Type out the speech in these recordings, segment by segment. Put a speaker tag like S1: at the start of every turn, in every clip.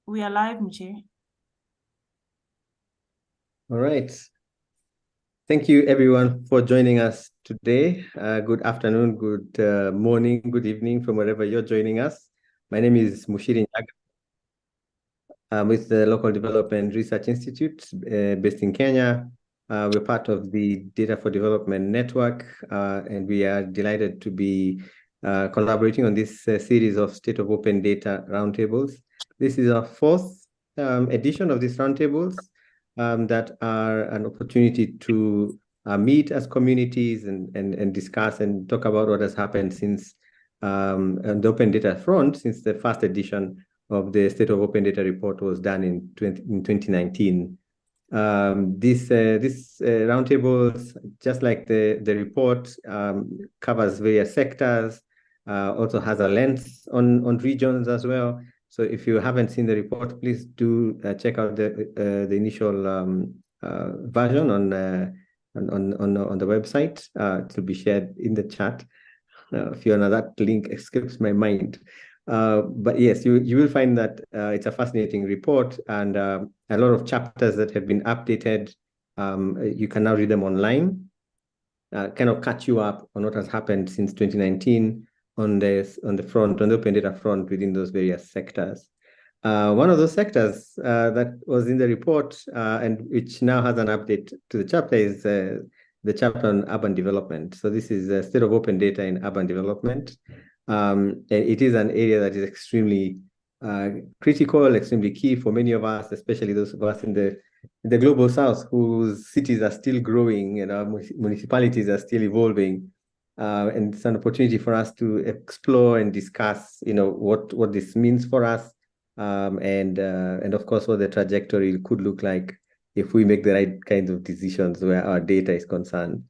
S1: We are live, Muche.
S2: All right. Thank you, everyone, for joining us today. Good afternoon, good morning, good evening from wherever you're joining us. My name is Mushiri Nyaga. I'm with the Local Development Research Institute based in Kenya. We're part of the Data for Development Network, and we are delighted to be collaborating on this series of State of Open Data Roundtables. This is our fourth edition of these roundtables that are an opportunity to meet as communities and discuss and talk about what has happened since on the open data front since the first edition of the State of Open Data report was done in 2019. This roundtables, just like the report, covers various sectors, also has a lens on regions as well. So if you haven't seen the report, please do check out the initial version on the website. It will be shared in the chat. Fiona, that link escapes my mind. But yes, you will find that it's a fascinating report and a lot of chapters that have been updated. You can now read them online. Kind of catch you up on what has happened since 2019 on the open data front within those various sectors. One of those sectors that was in the report and which now has an update to the chapter is the chapter on urban development. So this is a state of open data in urban development. It is an area that is extremely critical, extremely key for many of us, especially those of us in the global south whose cities are still growing and our municipalities are still evolving. And it's an opportunity for us to explore and discuss, what this means for us, and of course what the trajectory could look like if we make the right kinds of decisions where our data is concerned.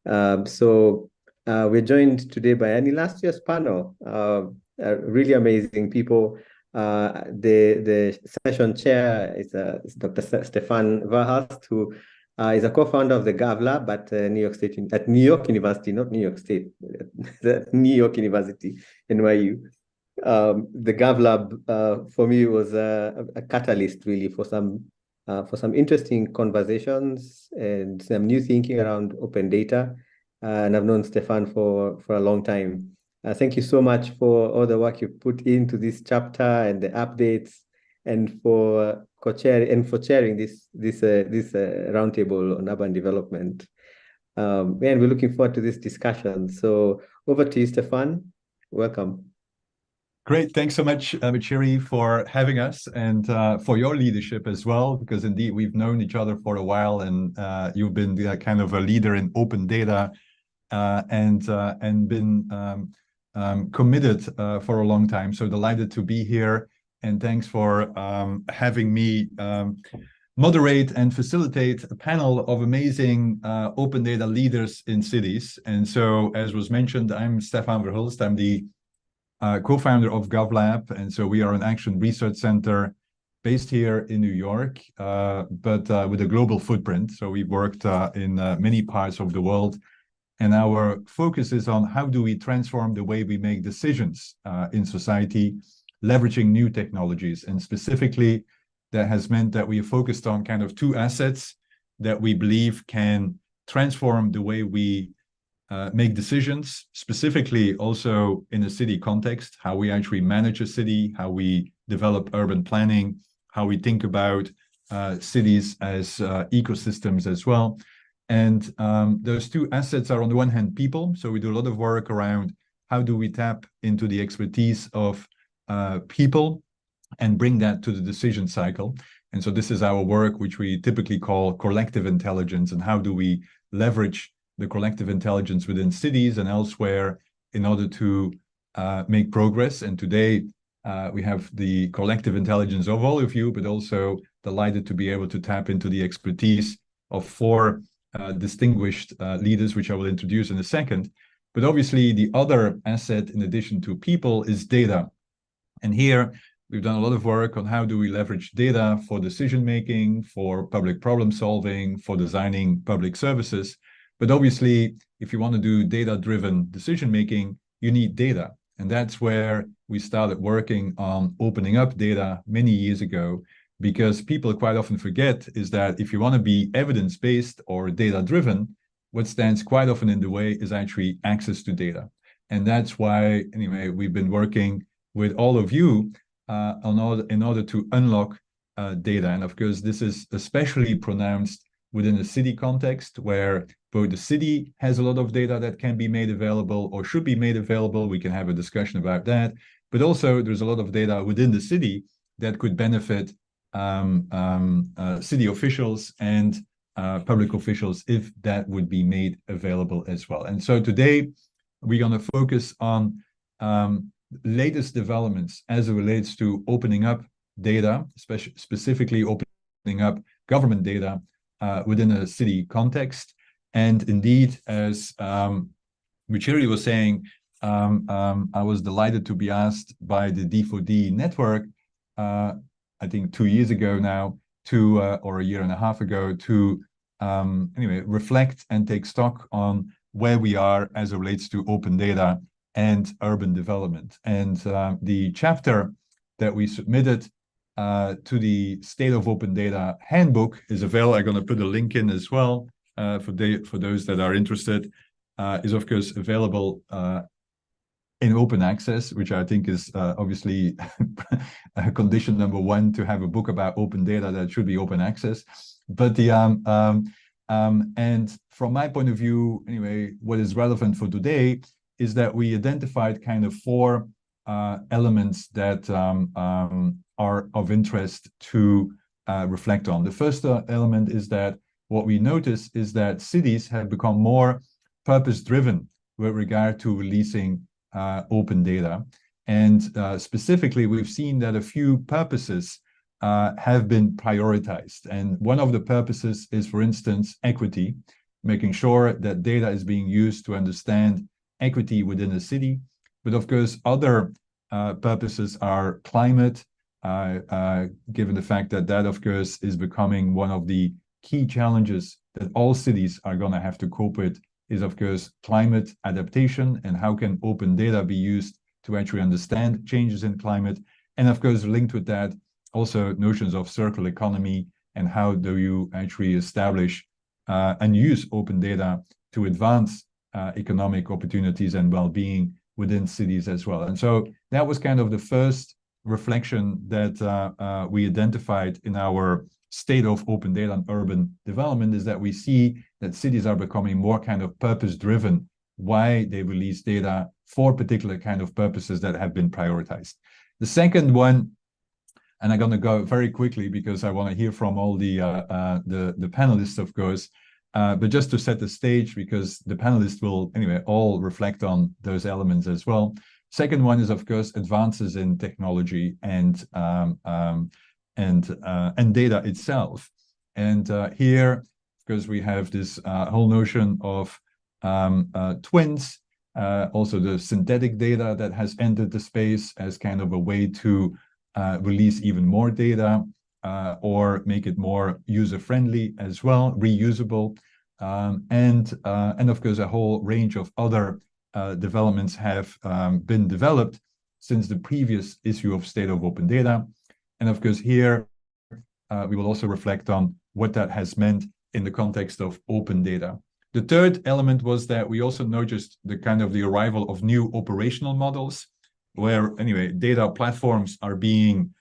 S2: So we're joined today by last year's panel, really amazing people. The session chair is Dr. Stefan Verhulst, who is a co-founder of the GovLab at New York University, not New York State, the New York University, NYU. The GovLab for me was a catalyst really for some interesting conversations and some new thinking around open data. And I've known Stefan for a long time. Thank you so much for all the work you put into this chapter and the updates, and for co-chairing and for chairing this roundtable on urban development. And we're looking forward to this discussion. So over to you, Stefan. Welcome.
S3: Great. Thanks so much, Muchiri, for having us and for your leadership as well, because indeed we've known each other for a while, and you've been kind of a leader in open data and been committed for a long time. So delighted to be here, and thanks for having me moderate and facilitate a panel of amazing open data leaders in cities. And so, as was mentioned, I'm Stefan Verhulst. I'm the co-founder of GovLab, and so we are an action research center based here in New York, but with a global footprint. So we've worked in many parts of the world, and our focus is on how do we transform the way we make decisions in society, leveraging new technologies. And specifically, that has meant that we are focused on kind of two assets that we believe can transform the way we make decisions, specifically also in a city context, how we actually manage a city, how we develop urban planning, how we think about cities as ecosystems as well. And those two assets are, on the one hand, people. So we do a lot of work around how do we tap into the expertise of people and bring that to the decision cycle. And so this is our work, which we typically call collective intelligence, and how do we leverage the collective intelligence within cities and elsewhere in order to make progress. And today we have the collective intelligence of all of you, but also delighted to be able to tap into the expertise of four distinguished leaders, which I will introduce in a second. But obviously the other asset in addition to people is data. And here we've done a lot of work on how do we leverage data for decision-making, for public problem solving, for designing public services. But obviously, if you want to do data-driven decision-making, you need data. And that's where we started working on opening up data many years ago, because people quite often forget is that if you want to be evidence-based or data-driven, what stands quite often in the way is actually access to data. And that's why, anyway, we've been working with all of you in order to unlock data. And of course, this is especially pronounced within a city context where both the city has a lot of data that can be made available or should be made available. We can have a discussion about that. But also there's a lot of data within the city that could benefit city officials and public officials if that would be made available as well. And so today we're going to focus on latest developments as it relates to opening up data, specifically opening up government data within a city context. And indeed, as Ruchiri was saying, I was delighted to be asked by the D4D network, I think 2 years ago now, or a year and a half ago, to anyway, reflect and take stock on where we are as it relates to open data and urban development. And the chapter that we submitted to the State of Open Data Handbook is available. I'm going to put a link in as well for those that are interested, is of course available in open access, which I think is obviously condition number one to have a book about open data, that should be open access. But the and from my point of view, anyway, what is relevant for today is that we identified kind of 4 elements that are of interest to reflect on. The first element is that what we notice is that cities have become more purpose-driven with regard to releasing open data. And specifically, we've seen that a few purposes have been prioritized. And one of the purposes is, for instance, equity, making sure that data is being used to understand equity within a city. But of course, other purposes are climate, given the fact that that, of course, is becoming one of the key challenges that all cities are going to have to cope with, is, of course, climate adaptation, and how can open data be used to actually understand changes in climate. And of course, linked with that, also notions of circular economy, and how do you actually establish and use open data to advance economic opportunities and well-being within cities as well. And so that was kind of the first reflection that we identified in our State of Open Data and Urban Development, is that we see that cities are becoming more kind of purpose-driven, why they release data for particular kind of purposes that have been prioritized. The second one, and I'm going to go very quickly because I want to hear from all the panelists, of course, but just to set the stage, because the panelists will anyway all reflect on those elements as well. Second one is, of course, advances in technology and data itself. And here, because we have this whole notion of twins, also the synthetic data that has entered the space as kind of a way to release even more data or make it more user-friendly as well, reusable. And of course, a whole range of other developments have been developed since the previous issue of State of Open Data. And of course, here we will also reflect on what that has meant in the context of open data. The third element was that we also noticed the kind of the arrival of new operational models, where anyway, data platforms are being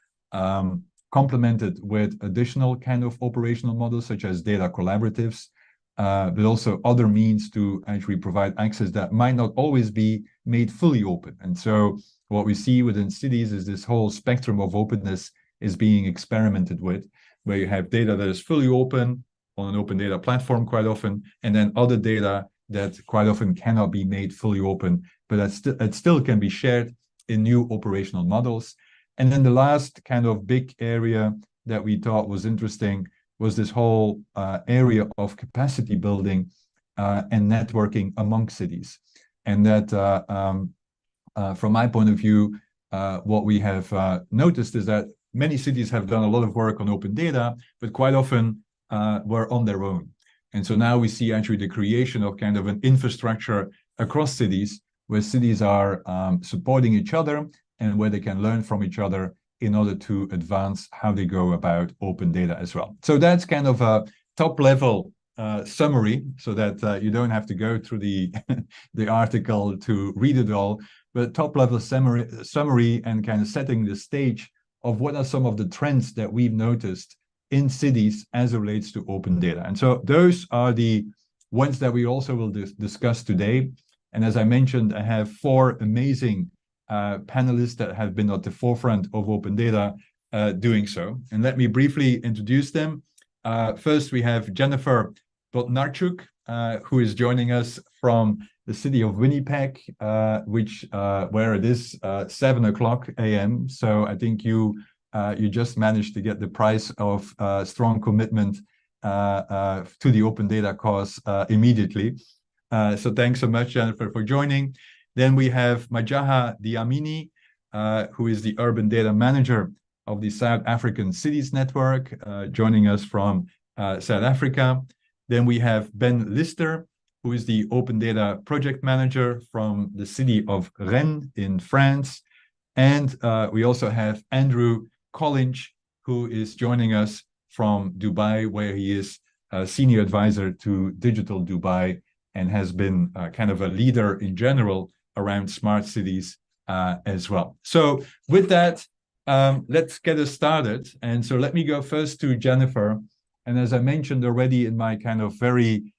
S3: complemented with additional kind of operational models, such as data collaboratives, but also other means to actually provide access that might not always be made fully open. And so what we see within cities is this whole spectrum of openness is being experimented with, where you have data that is fully open on an open data platform quite often, and then other data that quite often cannot be made fully open, but that still can be shared in new operational models. And then the last kind of big area that we thought was interesting was this whole area of capacity building and networking among cities. And that, from my point of view, what we have noticed is that many cities have done a lot of work on open data, but quite often were on their own. And so now we see actually the creation of kind of an infrastructure across cities where cities are supporting each other and where they can learn from each other in order to advance how they go about open data as well. So that's kind of a top level summary, so that you don't have to go through the the article to read it all, but top level summary and kind of setting the stage of what are some of the trends that we've noticed in cities as it relates to open data. And so those are the ones that we also will discuss today. And as I mentioned, I have four amazing panelists that have been at the forefront of open data doing so. And let me briefly introduce them. First, we have Jennifer Bodnarchuk, who is joining us from the city of Winnipeg, where it is 7:00 a.m. So I think you just managed to get the price of strong commitment to the open data cause immediately. So thanks so much, Jennifer, for joining. Then we have Majaha Diamini, who is the urban data manager of the South African Cities Network, joining us from South Africa. Then we have Ben Lister, who is the open data project manager from the city of Rennes in France. And we also have Andrew Collinge, who is joining us from Dubai, where he is a senior advisor to Digital Dubai and has been kind of a leader in general around smart cities as well. So with that, let's get us started. And so let me go first to Jennifer. And as I mentioned already in my kind of very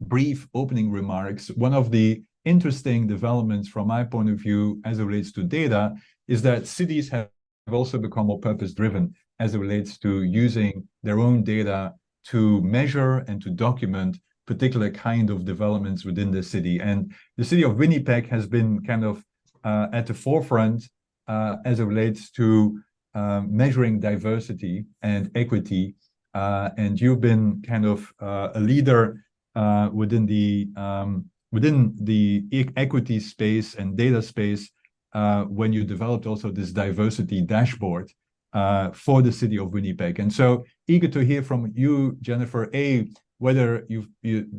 S3: brief opening remarks, one of the interesting developments from my point of view as it relates to data is that cities have also become more purpose-driven as it relates to using their own data to measure and to document particular kind of developments within the city. And the city of Winnipeg has been kind of at the forefront as it relates to measuring diversity and equity. And you've been kind of a leader within the equity space and data space when you developed also this diversity dashboard for the city of Winnipeg. And so eager to hear from you, Jennifer, whether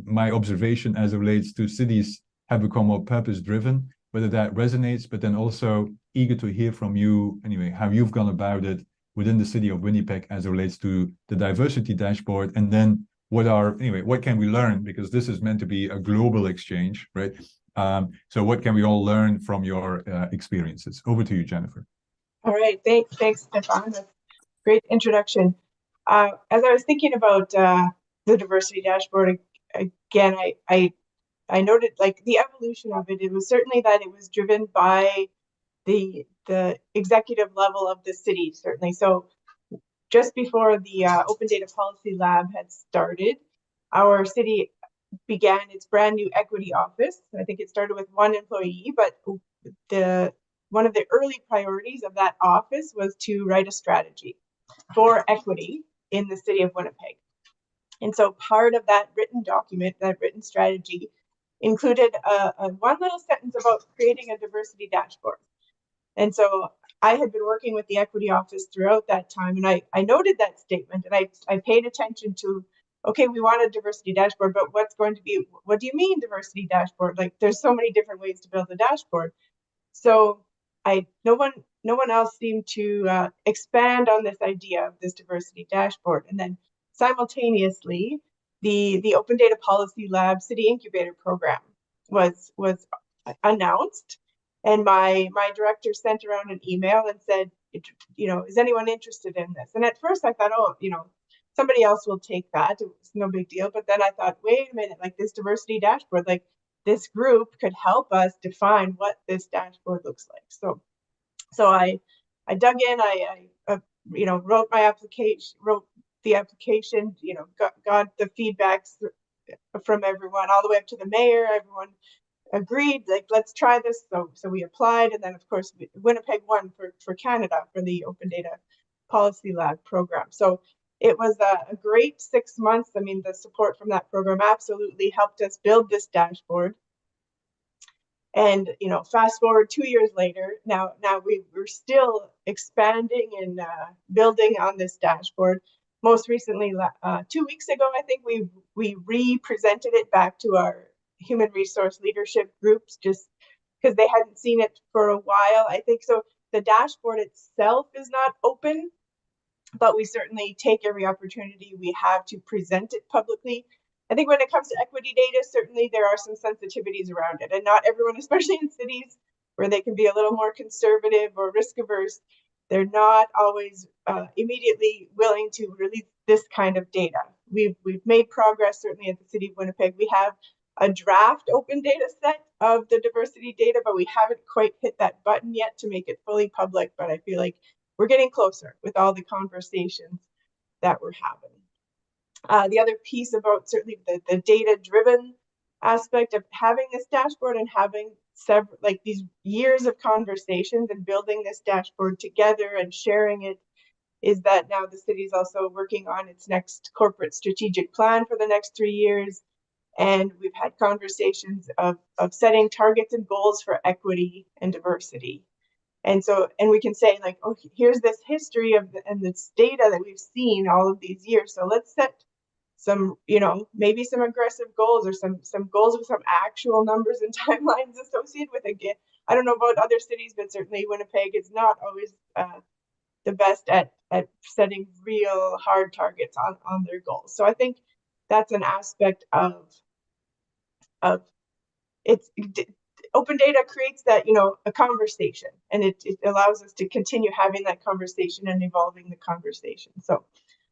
S3: my observation as it relates to cities have become more purpose-driven, whether that resonates, but then also eager to hear from you, anyway, how you've gone about it within the city of Winnipeg as it relates to the diversity dashboard, and then what can we learn? Because this is meant to be a global exchange, right? So what can we all learn from your experiences? Over to you, Jennifer.
S1: All right, thanks, Stefan. That's a great introduction. As I was thinking about the diversity dashboard, again, I noted like the evolution of it. It was certainly that it was driven by the executive level of the city, certainly. So just before the Open Data Policy Lab had started, our city began its brand new equity office. I think it started with one employee, but one of the early priorities of that office was to write a strategy for equity in the city of Winnipeg. And so part of that written document, that written strategy, included one little sentence about creating a diversity dashboard. And so I had been working with the equity office throughout that time, and I noted that statement, and I paid attention to, okay, we want a diversity dashboard, but what do you mean diversity dashboard? Like, there's so many different ways to build a dashboard. So no one else seemed to expand on this idea of this diversity dashboard. And then simultaneously, the Open Data Policy Lab City Incubator Program was announced, and my director sent around an email and said, is anyone interested in this? And at first I thought, somebody else will take that. It was no big deal. But then I thought, wait a minute, like this diversity dashboard, like this group could help us define what this dashboard looks like. So I dug in, I wrote the application, got the feedbacks from everyone, all the way up to the mayor. Everyone agreed, like, let's try this. So we applied, and then of course Winnipeg won for Canada for the Open Data Policy Lab program. So it was a great 6 months. I mean, the support from that program absolutely helped us build this dashboard. And fast forward 2 years later, now we're still expanding and building on this dashboard. Most recently, 2 weeks ago, I think we re-presented it back to our human resource leadership groups, just because they hadn't seen it for a while. I think so. The dashboard itself is not open, but we certainly take every opportunity we have to present it publicly. I think when it comes to equity data, certainly there are some sensitivities around it, and not everyone, especially in cities where they can be a little more conservative or risk averse, they're not always immediately willing to release this kind of data. We've made progress, certainly at the City of Winnipeg. We have a draft open data set of the diversity data, but we haven't quite hit that button yet to make it fully public. But I feel like we're getting closer with all the conversations that we're having. The other piece about certainly the data-driven aspect of having this dashboard and having several, like these years of conversations and building this dashboard together and sharing it, is that now the city is also working on its next corporate strategic plan for the next 3 years. And we've had conversations of setting targets and goals for equity and diversity. And so, and we can say like, oh, here's this history of and this data that we've seen all of these years. So let's set some, maybe some aggressive goals or some goals with some actual numbers and timelines associated with it. Again, I don't know about other cities, but certainly Winnipeg is not always the best at setting real hard targets on their goals. So I think that's an aspect of it's open data creates that, a conversation, and it allows us to continue having that conversation and evolving the conversation. So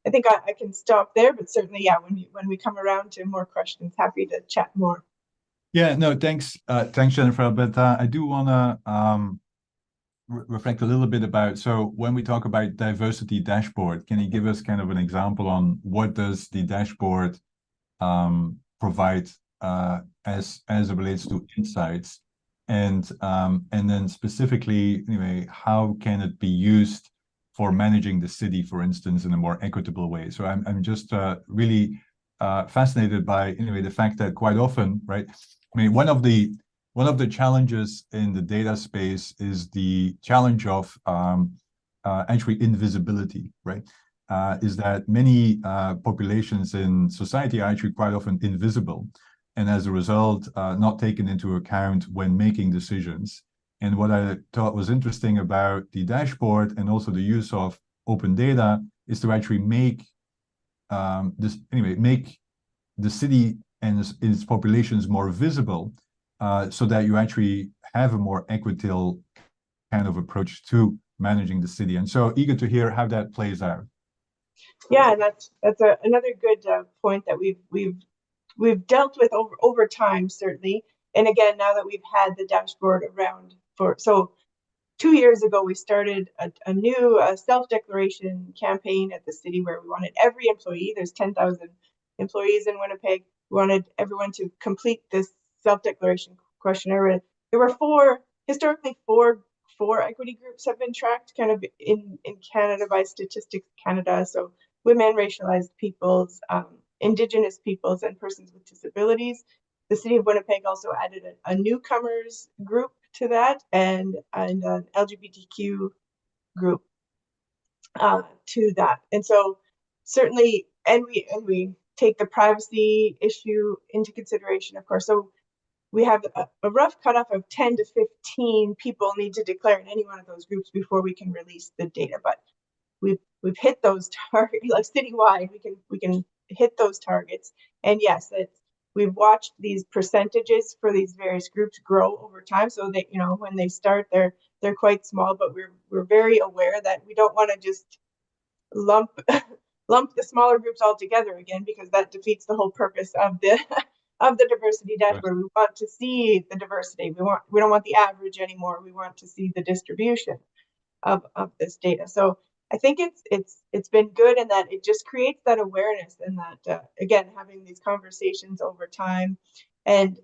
S1: I think I can stop there, but certainly, yeah, when we come around to more questions, happy to chat more.
S3: Yeah, no, thanks, Jennifer. But I do want to reflect a little bit about, so when we talk about diversity dashboard, can you give us kind of an example on what does the dashboard provide as it relates to insights, and then specifically, anyway, how can it be used for managing the city, for instance, in a more equitable way? So I'm just really fascinated by, anyway, the fact that quite often, right? I mean, one of the challenges in the data space is the challenge of actually invisibility, right? Is that many populations in society are actually quite often invisible, and as a result, not taken into account when making decisions. And what I thought was interesting about the dashboard and also the use of open data is to actually make make the city and its populations more visible, so that you actually have a more equitable kind of approach to managing the city. And so eager to hear how that plays out.
S1: Yeah, and that's another good point that we've dealt with over time, certainly. And again, now that we've had the dashboard around so 2 years ago, we started a new self-declaration campaign at the city where we wanted every employee, there's 10,000 employees in Winnipeg, we wanted everyone to complete this self-declaration questionnaire. There were historically four equity groups have been tracked kind of in Canada by Statistics Canada. So women, racialized peoples, Indigenous peoples, and persons with disabilities. The City of Winnipeg also added a newcomers group to that, and an LGBTQ group to that. And so certainly, and we take the privacy issue into consideration, of course. So we have a rough cutoff of 10 to 15 people need to declare in any one of those groups before we can release the data. But we've hit those targets, like citywide, we can hit those targets. And yes, we've watched these percentages for these various groups grow over time, so that when they start, they're quite small, but we're very aware that we don't want to just lump the smaller groups all together again, because that defeats the whole purpose of the diversity dashboard. Right. We want to see the diversity. We don't want the average anymore. We want to see the distribution of this data. So I think it's been good in that it just creates that awareness, and that again, having these conversations over time, and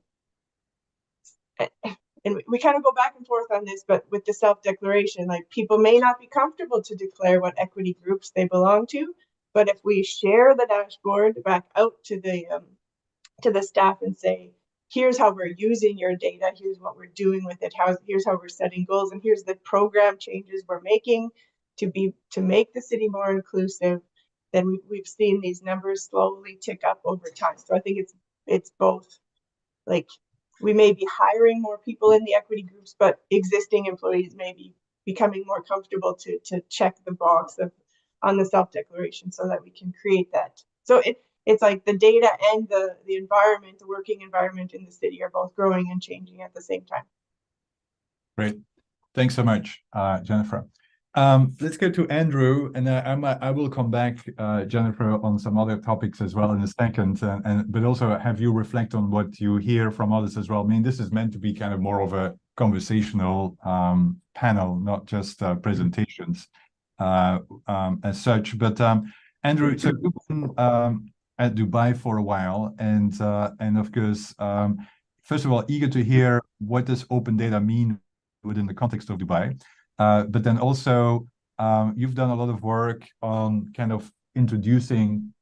S1: we kind of go back and forth on this, but with the self-declaration, like, people may not be comfortable to declare what equity groups they belong to, but if we share the dashboard back out to the staff and say, here's how we're using your data, here's what we're doing with it, here's how we're setting goals, and here's the program changes we're making to make the city more inclusive, then we've seen these numbers slowly tick up over time. So I think it's both like we may be hiring more people in the equity groups, but existing employees may be becoming more comfortable to check the box on the self-declaration so that we can create that. So it's like the data and the environment, the working environment in the city are both growing and changing at the same time.
S3: Great. Thanks so much, Jennifer. Let's go to Andrew, and I will come back, Jennifer, on some other topics as well in a second, but also have you reflect on what you hear from others as well. I mean, this is meant to be kind of more of a conversational panel, not just presentations as such. But Andrew, so you've been at Dubai for a while, and of course, first of all, eager to hear what does open data mean within the context of Dubai. But then also, you've done a lot of work on kind of introducing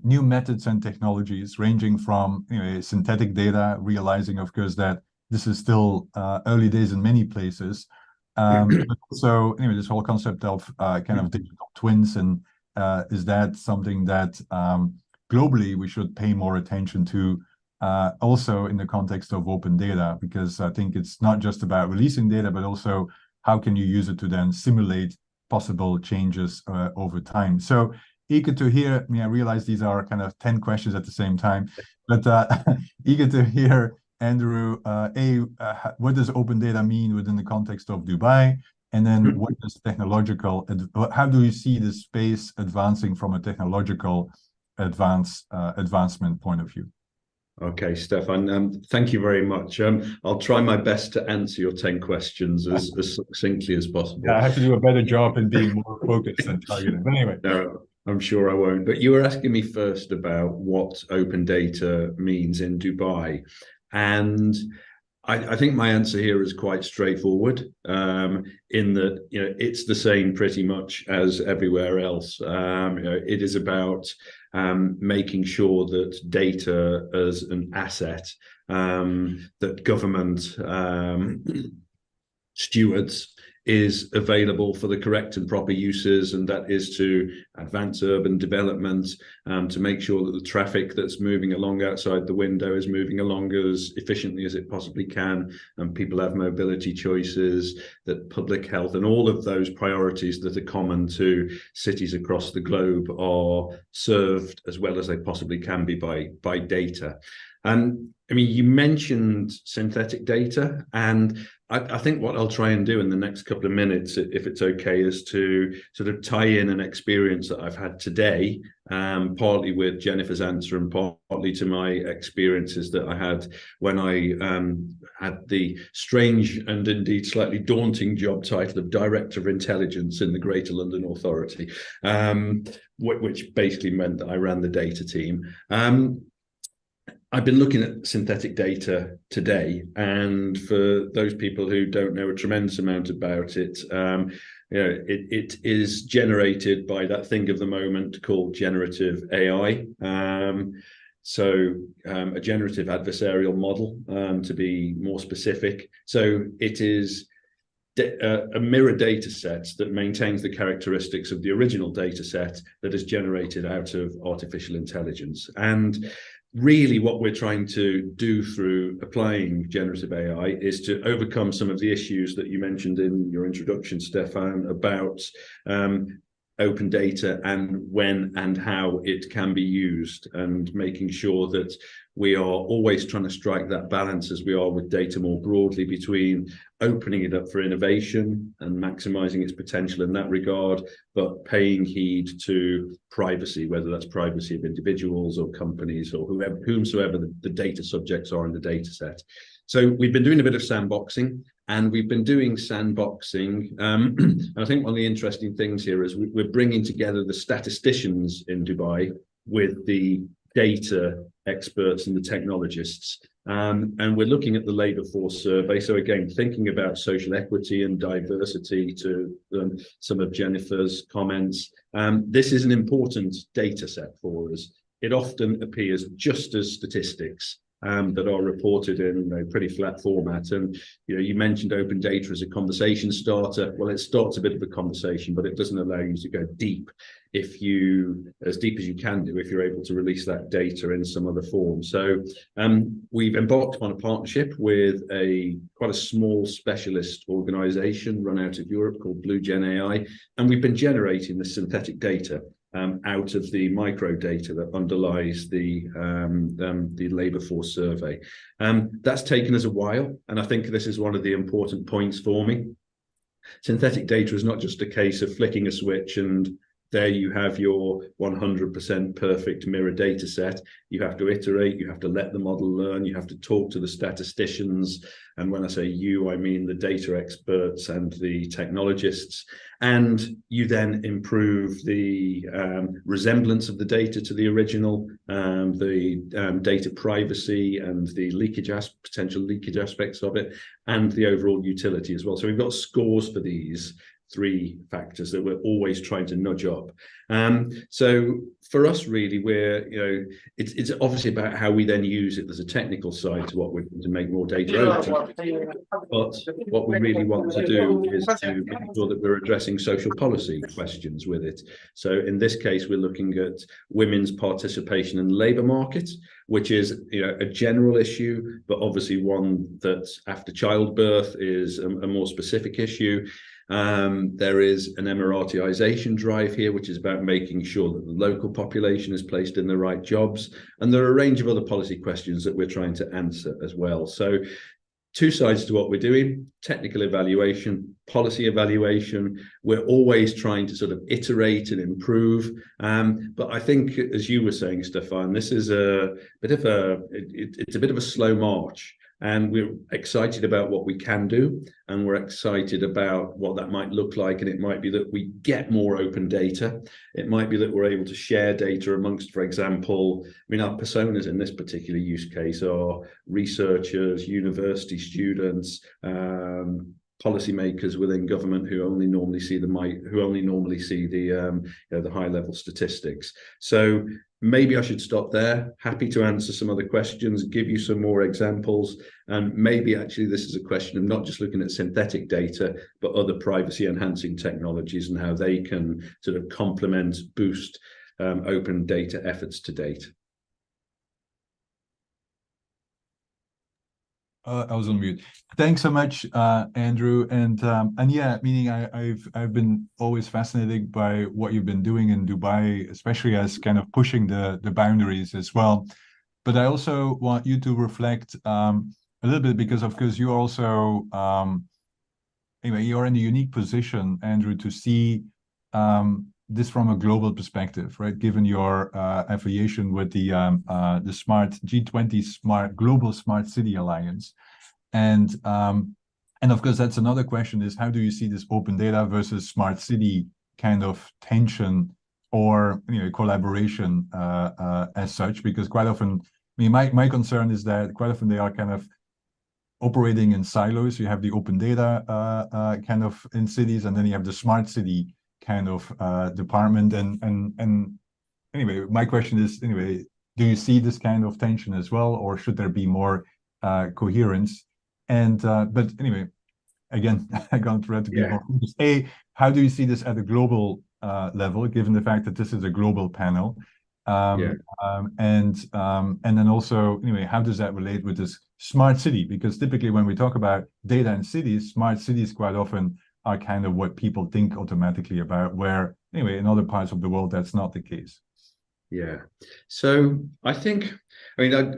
S3: new methods and technologies, ranging from synthetic data, realizing, of course, that this is still early days in many places. But also, this whole concept of kind of digital twins, and is that something that globally we should pay more attention to? Also in the context of open data, because I think it's not just about releasing data, but also how can you use it to then simulate possible changes over time. So eager to hear, I realize these are kind of 10 questions at the same time, but eager to hear, Andrew, what does open data mean within the context of Dubai? And then what is how do you see this space advancing from a technological advancement point of view?
S4: Okay, Stefan, thank you very much. I'll try my best to answer your 10 questions as succinctly as possible.
S3: Yeah, I have to do a better job in being more focused and targeted. But anyway.
S4: No, I'm sure I won't. But you were asking me first about what open data means in Dubai. And I think my answer here is quite straightforward, in that it's the same pretty much as everywhere else. It is about making sure that data as an asset that government stewards is available for the correct and proper uses, and that is to advance urban development, to make sure that the traffic that's moving along outside the window is moving along as efficiently as it possibly can, and people have mobility choices, that public health and all of those priorities that are common to cities across the globe are served as well as they possibly can be by data. And you mentioned synthetic data, and I think what I'll try and do in the next couple of minutes, if it's okay, is to sort of tie in an experience that I've had today, partly with Jennifer's answer and partly to my experiences that I had when I had the strange and indeed slightly daunting job title of Director of Intelligence in the Greater London Authority, which basically meant that I ran the data team. I've been looking at synthetic data today, and for those people who don't know a tremendous amount about it, it is generated by that thing of the moment called generative AI. So a generative adversarial model, to be more specific. So it is a mirror data set that maintains the characteristics of the original data set that is generated out of artificial intelligence. And really what we're trying to do through applying generative AI is to overcome some of the issues that you mentioned in your introduction, Stefan, about open data and when and how it can be used, and making sure that we are always trying to strike that balance, as we are with data more broadly, between opening it up for innovation and maximizing its potential in that regard, but paying heed to privacy, whether that's privacy of individuals or companies or whomsoever the data subjects are in the data set. So we've been doing a bit of sandboxing, and we've been doing sandboxing. And I think one of the interesting things here is we're bringing together the statisticians in Dubai with the data experts and the technologists. And we're looking at the labour force survey. So again, thinking about social equity and diversity, to some of Jennifer's comments. This is an important data set for us. It often appears just as statistics that are reported in pretty flat format. And you mentioned open data as a conversation starter. Well, it starts a bit of a conversation, but it doesn't allow you to go deep as deep as you can do if you're able to release that data in some other form. So we've embarked on a partnership with quite a small specialist organization run out of Europe called Blue Gen AI, and we've been generating the synthetic data out of the micro data that underlies the labour force survey. That's taken us a while, and I think this is one of the important points for me. Synthetic data is not just a case of flicking a switch and there you have your 100% perfect mirror data set. You have to iterate, you have to let the model learn, you have to talk to the statisticians. And when I say you, I mean the data experts and the technologists. And you then improve the resemblance of the data to the original, the data privacy and the potential leakage aspects of it, and the overall utility as well. So we've got scores for these three factors that we're always trying to nudge up. So for us, really, it's obviously about how we then use it. There's a technical side to what we're going to make more data open. But what we really want to do is to make sure that we're addressing social policy questions with it. So in this case, we're looking at women's participation in the labour market, which is a general issue, but obviously one that after childbirth is a more specific issue. There is an Emiratization drive here, which is about making sure that the local population is placed in the right jobs. And there are a range of other policy questions that we're trying to answer as well. So two sides to what we're doing: technical evaluation, policy evaluation. We're always trying to sort of iterate and improve. But I think, as you were saying, Stefan, this is it's a bit of a slow march. And we're excited about what we can do, and we're excited about what that might look like. And it might be that we get more open data. It might be that we're able to share data amongst, for example, our personas in this particular use case are researchers, university students, policymakers within government who only normally see the high level statistics. So maybe I should stop there. Happy to answer some other questions, give you some more examples. And maybe actually this is a question of not just looking at synthetic data, but other privacy enhancing technologies and how they can sort of complement, boost open data efforts to date.
S3: I was on mute. Thanks so much, Andrew. And yeah, meaning I've been always fascinated by what you've been doing in Dubai, especially as kind of pushing the boundaries as well. But I also want you to reflect a little bit, because of course you're also anyway, you're in a unique position, Andrew, to see this from a global perspective, right? Given your affiliation with the Smart G20 Global Smart City Alliance, and of course that's another question: is how do you see this open data versus smart city kind of tension or collaboration as such? Because quite often, my concern is that quite often they are kind of operating in silos. You have the open data kind of in cities, and then you have the smart city kind of department. And anyway, my question is, do you see this kind of tension as well, or should there be more coherence? And but anyway, again, I'm going to try to be more focused. How do you see this at a global level, given the fact that this is a global panel? And then also, how does that relate with this smart city? Because typically when we talk about data in cities, smart cities quite often are kind of what people think automatically about, where in other parts of the world that's not the case.
S4: Yeah. So I think, I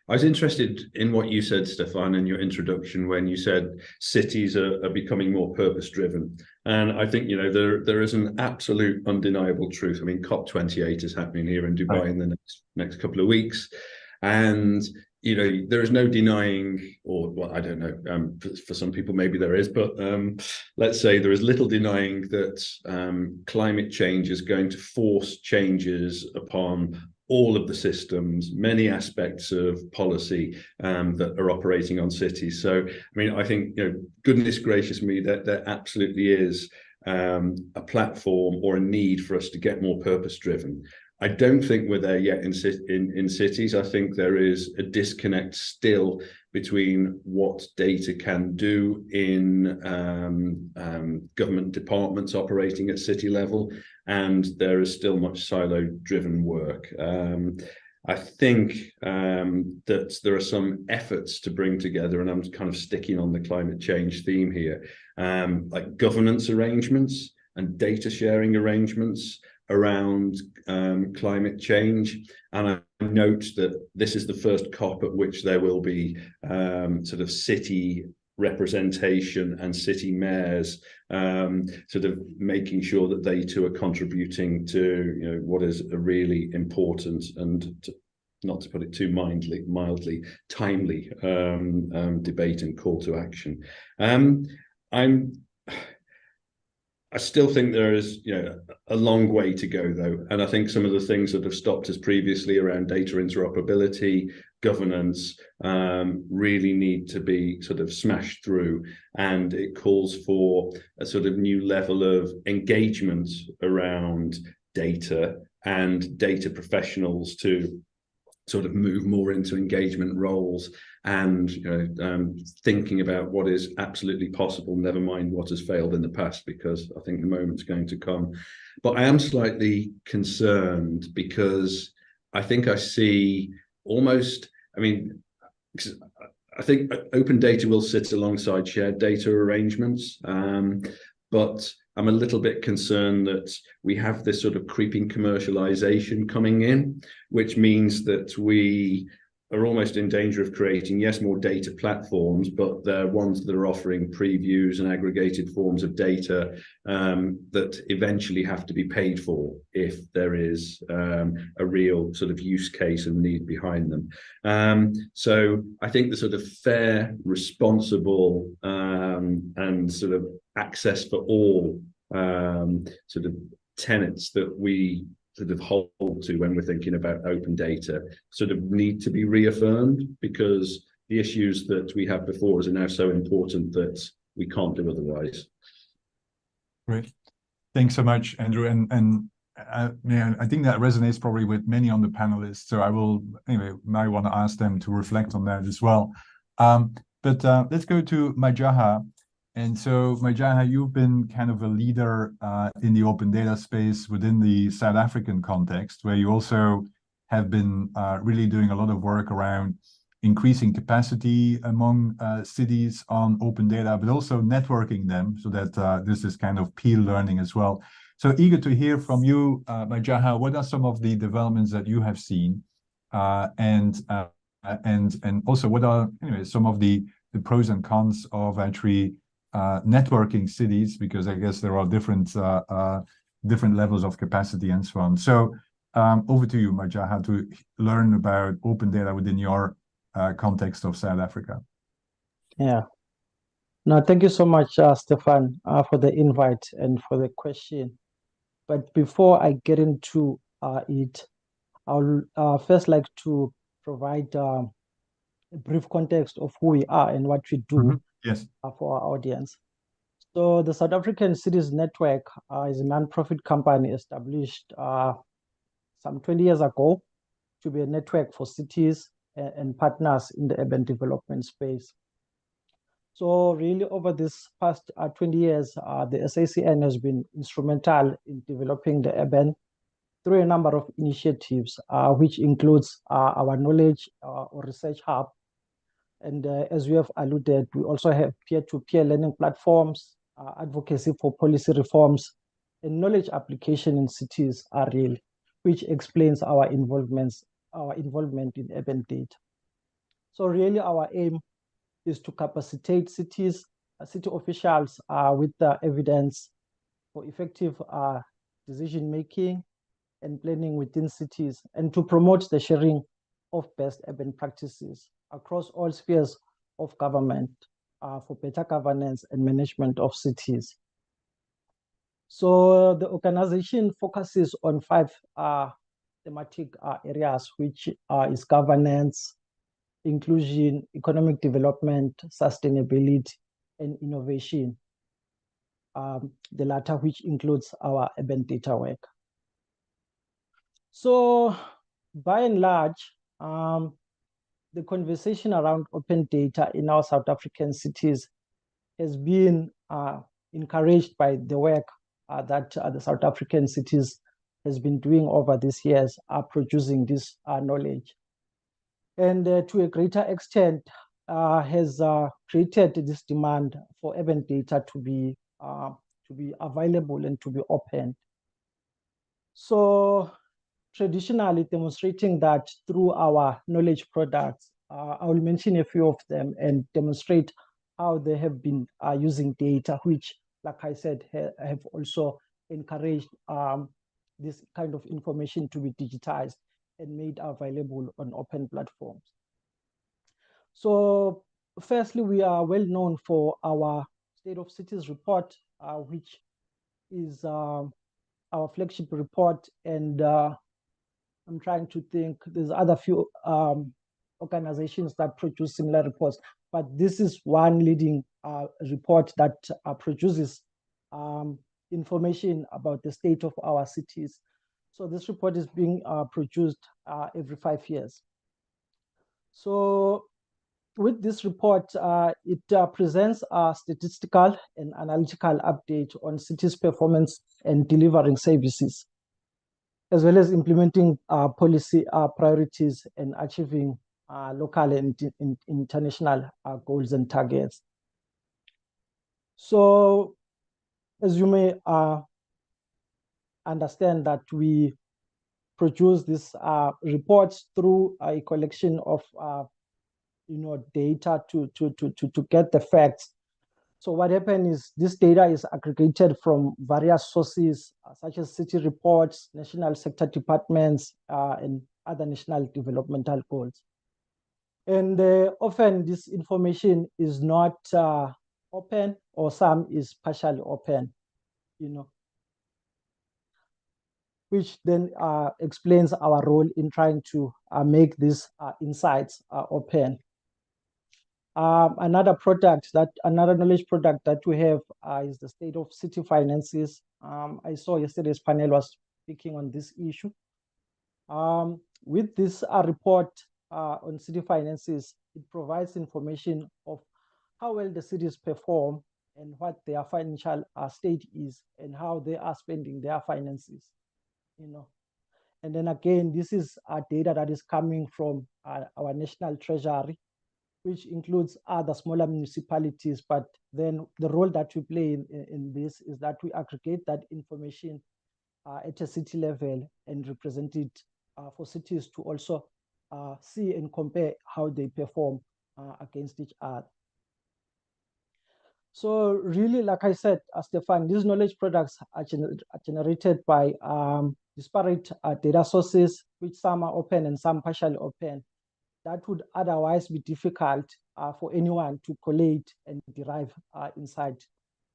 S4: was interested in what you said, Stefan, in your introduction, when you said cities are becoming more purpose-driven. And I think, there is an absolute undeniable truth. COP28 is happening here in Dubai in the next couple of weeks. And there is no denying, or well, I don't know, for some people maybe there is, but let's say there is little denying that climate change is going to force changes upon all of the systems, many aspects of policy that are operating on cities. So, I think, goodness gracious me, that there absolutely is a platform or a need for us to get more purpose-driven. I don't think we're there yet in cities. I think there is a disconnect still between what data can do in government departments operating at city level, and there is still much silo-driven work. I think that there are some efforts to bring together, and I'm kind of sticking on the climate change theme here, like governance arrangements and data sharing arrangements around climate change. And I note that this is the first COP at which there will be sort of city representation and city mayors sort of making sure that they too are contributing to what is a really important and not to put it too mildly timely debate and call to action. I still think there is, a long way to go, though. And I think some of the things that have stopped us previously around data interoperability, governance, really need to be sort of smashed through. And it calls for a sort of new level of engagement around data and data professionals to sort of move more into engagement roles and thinking about what is absolutely possible, never mind what has failed in the past, because I think the moment's going to come. But I am slightly concerned because I think I see almost, I think open data will sit alongside shared data arrangements, but I'm a little bit concerned that we have this sort of creeping commercialization coming in, which means that we are almost in danger of creating, yes, more data platforms, but they're ones that are offering previews and aggregated forms of data that eventually have to be paid for if there is a real sort of use case and need behind them. So I think the sort of fair, responsible and sort of access for all sort of tenets that we sort of hold to when we're thinking about open data sort of need to be reaffirmed, because the issues that we have before us are now so important that we can't do otherwise.
S3: Great. Thanks so much, Andrew. And I think that resonates probably with many on the panelists. So I will, might want to ask them to reflect on that as well. But let's go to Majaha. And so, Majaha, you've been kind of a leader in the open data space within the South African context, where you also have been really doing a lot of work around increasing capacity among cities on open data, but also networking them so that this is kind of peer learning as well. So eager to hear from you, Majaha, what are some of the developments that you have seen? And also what are some of the pros and cons of actually networking cities, because I guess there are different levels of capacity and so on. So over to you, Majaha, to learn about open data within your context of South Africa.
S5: Yeah. No, thank you so much, Stefan, for the invite and for the question. But before I get into it, I'll first like to provide a brief context of who we are and what we do.
S3: Yes.
S5: For our audience. So the South African Cities Network is a non-profit company established some 20 years ago to be a network for cities and partners in the urban development space. So really over this past 20 years, the SACN has been instrumental in developing the urban through a number of initiatives, which includes our knowledge or research hub. And as we have alluded, we also have peer-to-peer learning platforms, advocacy for policy reforms, and knowledge application in cities are real, which explains our involvement in urban data. So really our aim is to capacitate city officials with the evidence for effective decision-making and planning within cities, and to promote the sharing of best urban practices across all spheres of government for better governance and management of cities. So the organization focuses on 5 thematic areas, which is governance, inclusion, economic development, sustainability, and innovation. The latter which includes our urban data work. So by and large, the conversation around open data in our South African cities has been encouraged by the work that the South African cities has been doing over these years, producing this knowledge. And to a greater extent, has created this demand for urban data to be available and to be open. So traditionally demonstrating that through our knowledge products, I will mention a few of them and demonstrate how they have been using data, which, like I said, have also encouraged this kind of information to be digitized and made available on open platforms. So firstly, we are well known for our State of Cities report, which is our flagship report. And I'm trying to think, there's other few organizations that produce similar reports, but this is one leading report that produces information about the state of our cities. So this report is being produced every 5 years. So with this report, it presents a statistical and analytical update on cities' performance and delivering services, as well as implementing policy priorities and achieving local and international goals and targets. So, as you may understand, that we produce this reports through a collection of data to get the facts. So what happened is this data is aggregated from various sources, such as city reports, national sector departments, and other national developmental goals. And often this information is not open, or some is partially open, which then explains our role in trying to make these insights open. Another knowledge product that we have is the State of City Finances. I saw yesterday's panel was speaking on this issue. With this report on city finances, it provides information of how well the cities perform and what their financial state is and how they are spending their finances, And then again, this is data that is coming from our national treasury, which includes other smaller municipalities. But then the role that we play in this is that we aggregate that information at a city level and represent it for cities to also see and compare how they perform against each other. So really, like I said, Stefan, these knowledge products are generated by disparate data sources, which some are open and some partially open. That would otherwise be difficult for anyone to collate and derive insight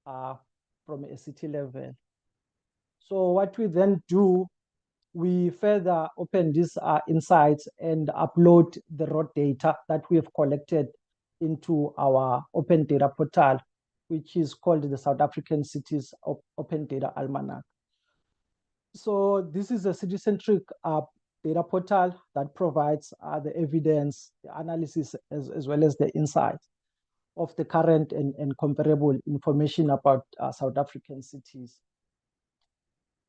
S5: from a city level. So what we then do, we further open these insights and upload the raw data that we have collected into our open data portal, which is called the South African Cities Open Data Almanac. So this is a city-centric data portal that provides the evidence, the analysis, as well as the insights of the current and comparable information about South African cities.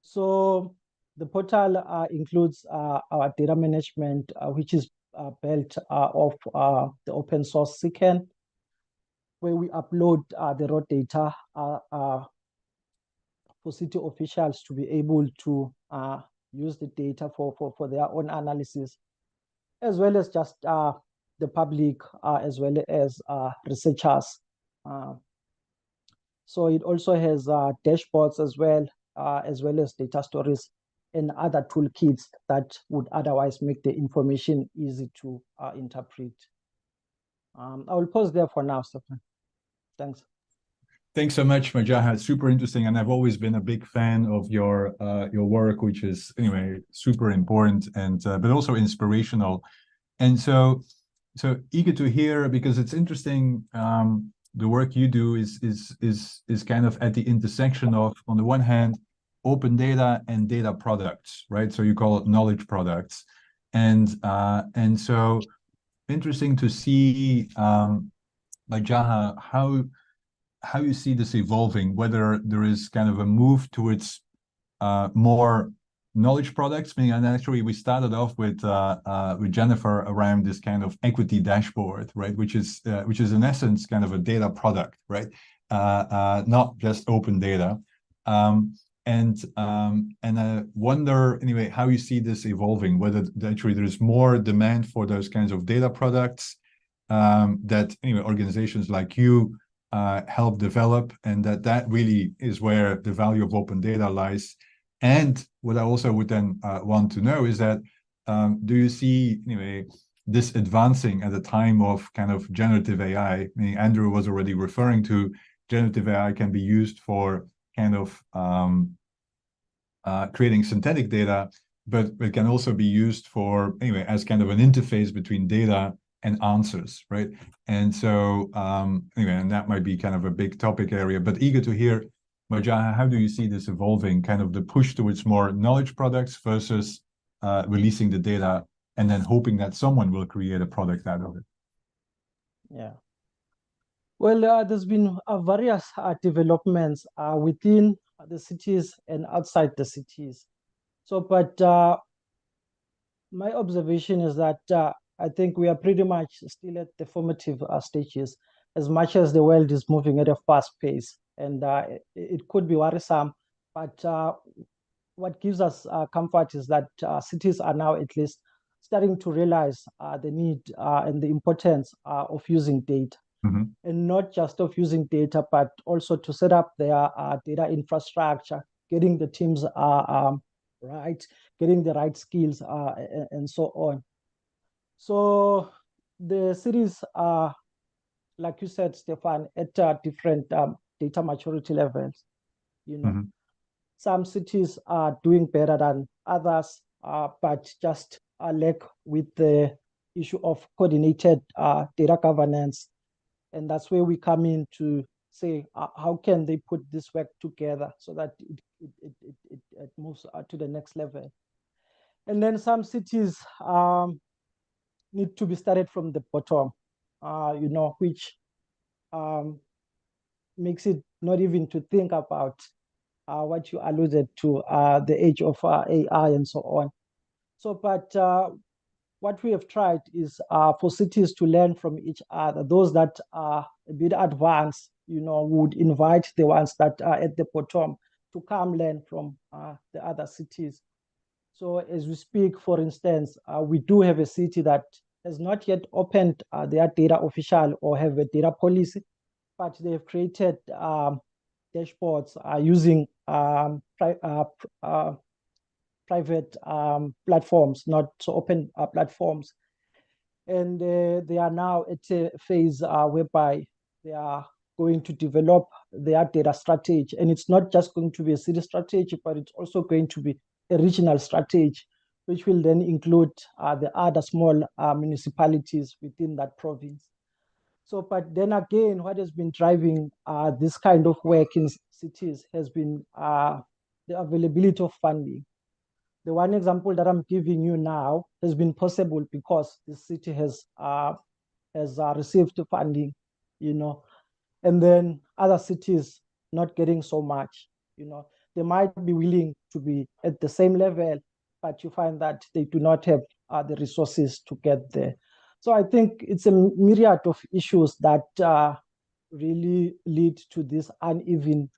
S5: So the portal includes our data management, which is built off the open source CCAN, where we upload the raw data for city officials to be able to use the data for their own analysis, as well as just the public, as well as researchers. So it also has dashboards as well as data stories and other toolkits that would otherwise make the information easy to interpret. I will pause there for now, Stefan. Thanks.
S3: Thanks so much, Majaha. Super interesting, and I've always been a big fan of your work, which is anyway super important and but also inspirational. And so eager to hear, because it's interesting. The work you do is kind of at the intersection of, on the one hand, open data and data products, right? So you call it knowledge products. And so interesting to see, Jaha, how you see this evolving, whether there is kind of a move towards more knowledge products. I mean, and actually we started off with Jennifer around this kind of equity dashboard, right? Which is in essence kind of a data product, right? Not just open data. And I wonder anyway how you see this evolving, whether actually there's more demand for those kinds of data products that anyway organizations like you help develop, and that really is where the value of open data lies. And what I also would then want to know is that do you see anyway this advancing at a time of kind of generative AI? I mean, Andrew was already referring to generative AI can be used for kind of creating synthetic data, but it can also be used for anyway as kind of an interface between data and answers, right? And so anyway, and that might be kind of a big topic area, but eager to hear, Jaha, how do you see this evolving, kind of the push towards more knowledge products versus releasing the data and then hoping that someone will create a product out of it?
S5: Yeah. Well, there's been various developments within the cities and outside the cities. So, but my observation is that I think we are pretty much still at the formative stages, as much as the world is moving at a fast pace, and it could be worrisome. But what gives us comfort is that cities are now at least starting to realize the need and the importance of using data. Mm-hmm. And not just of using data, but also to set up their data infrastructure, getting the teams right, getting the right skills, and so on. So the cities are, like you said, Stefan, at different data maturity levels. You know, mm-hmm. Some cities are doing better than others, but just lack with the issue of coordinated data governance. And that's where we come in to say, how can they put this work together so that it moves to the next level? And then some cities need to be started from the bottom, you know, which makes it not even to think about what you alluded to, the age of AI and so on. So, but what we have tried is for cities to learn from each other. Those that are a bit advanced, you know, would invite the ones that are at the bottom to come learn from the other cities. So as we speak, for instance, we do have a city that has not yet opened their data official or have a data policy, but they've created dashboards using private platforms, not so open platforms. And they are now at a phase whereby they are going to develop their data strategy. And it's not just going to be a city strategy, but it's also going to be a regional strategy, which will then include the other small municipalities within that province. So, but then again, what has been driving this kind of work in cities has been the availability of funding. The one example that I'm giving you now has been possible because the city has received funding, you know, and then other cities not getting so much, you know. They might be willing to be at the same level, but you find that they do not have the resources to get there. So I think it's a myriad of issues that really lead to this uneven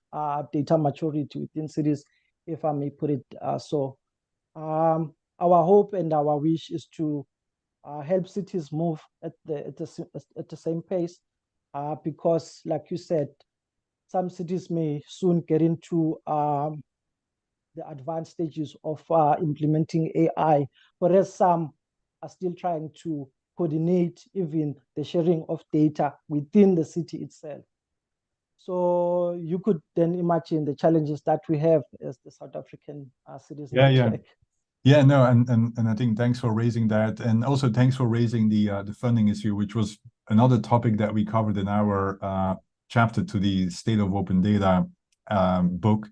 S5: data maturity within cities, if I may put it so. Our hope and our wish is to help cities move at the same pace, because, like you said, some cities may soon get into the advanced stages of implementing AI, whereas some are still trying to coordinate even the sharing of data within the city itself. So you could then imagine the challenges that we have as the South African cities.
S3: Yeah, no, and I think thanks for raising that, and also thanks for raising the funding issue, which was another topic that we covered in our chapter to the State of Open Data book.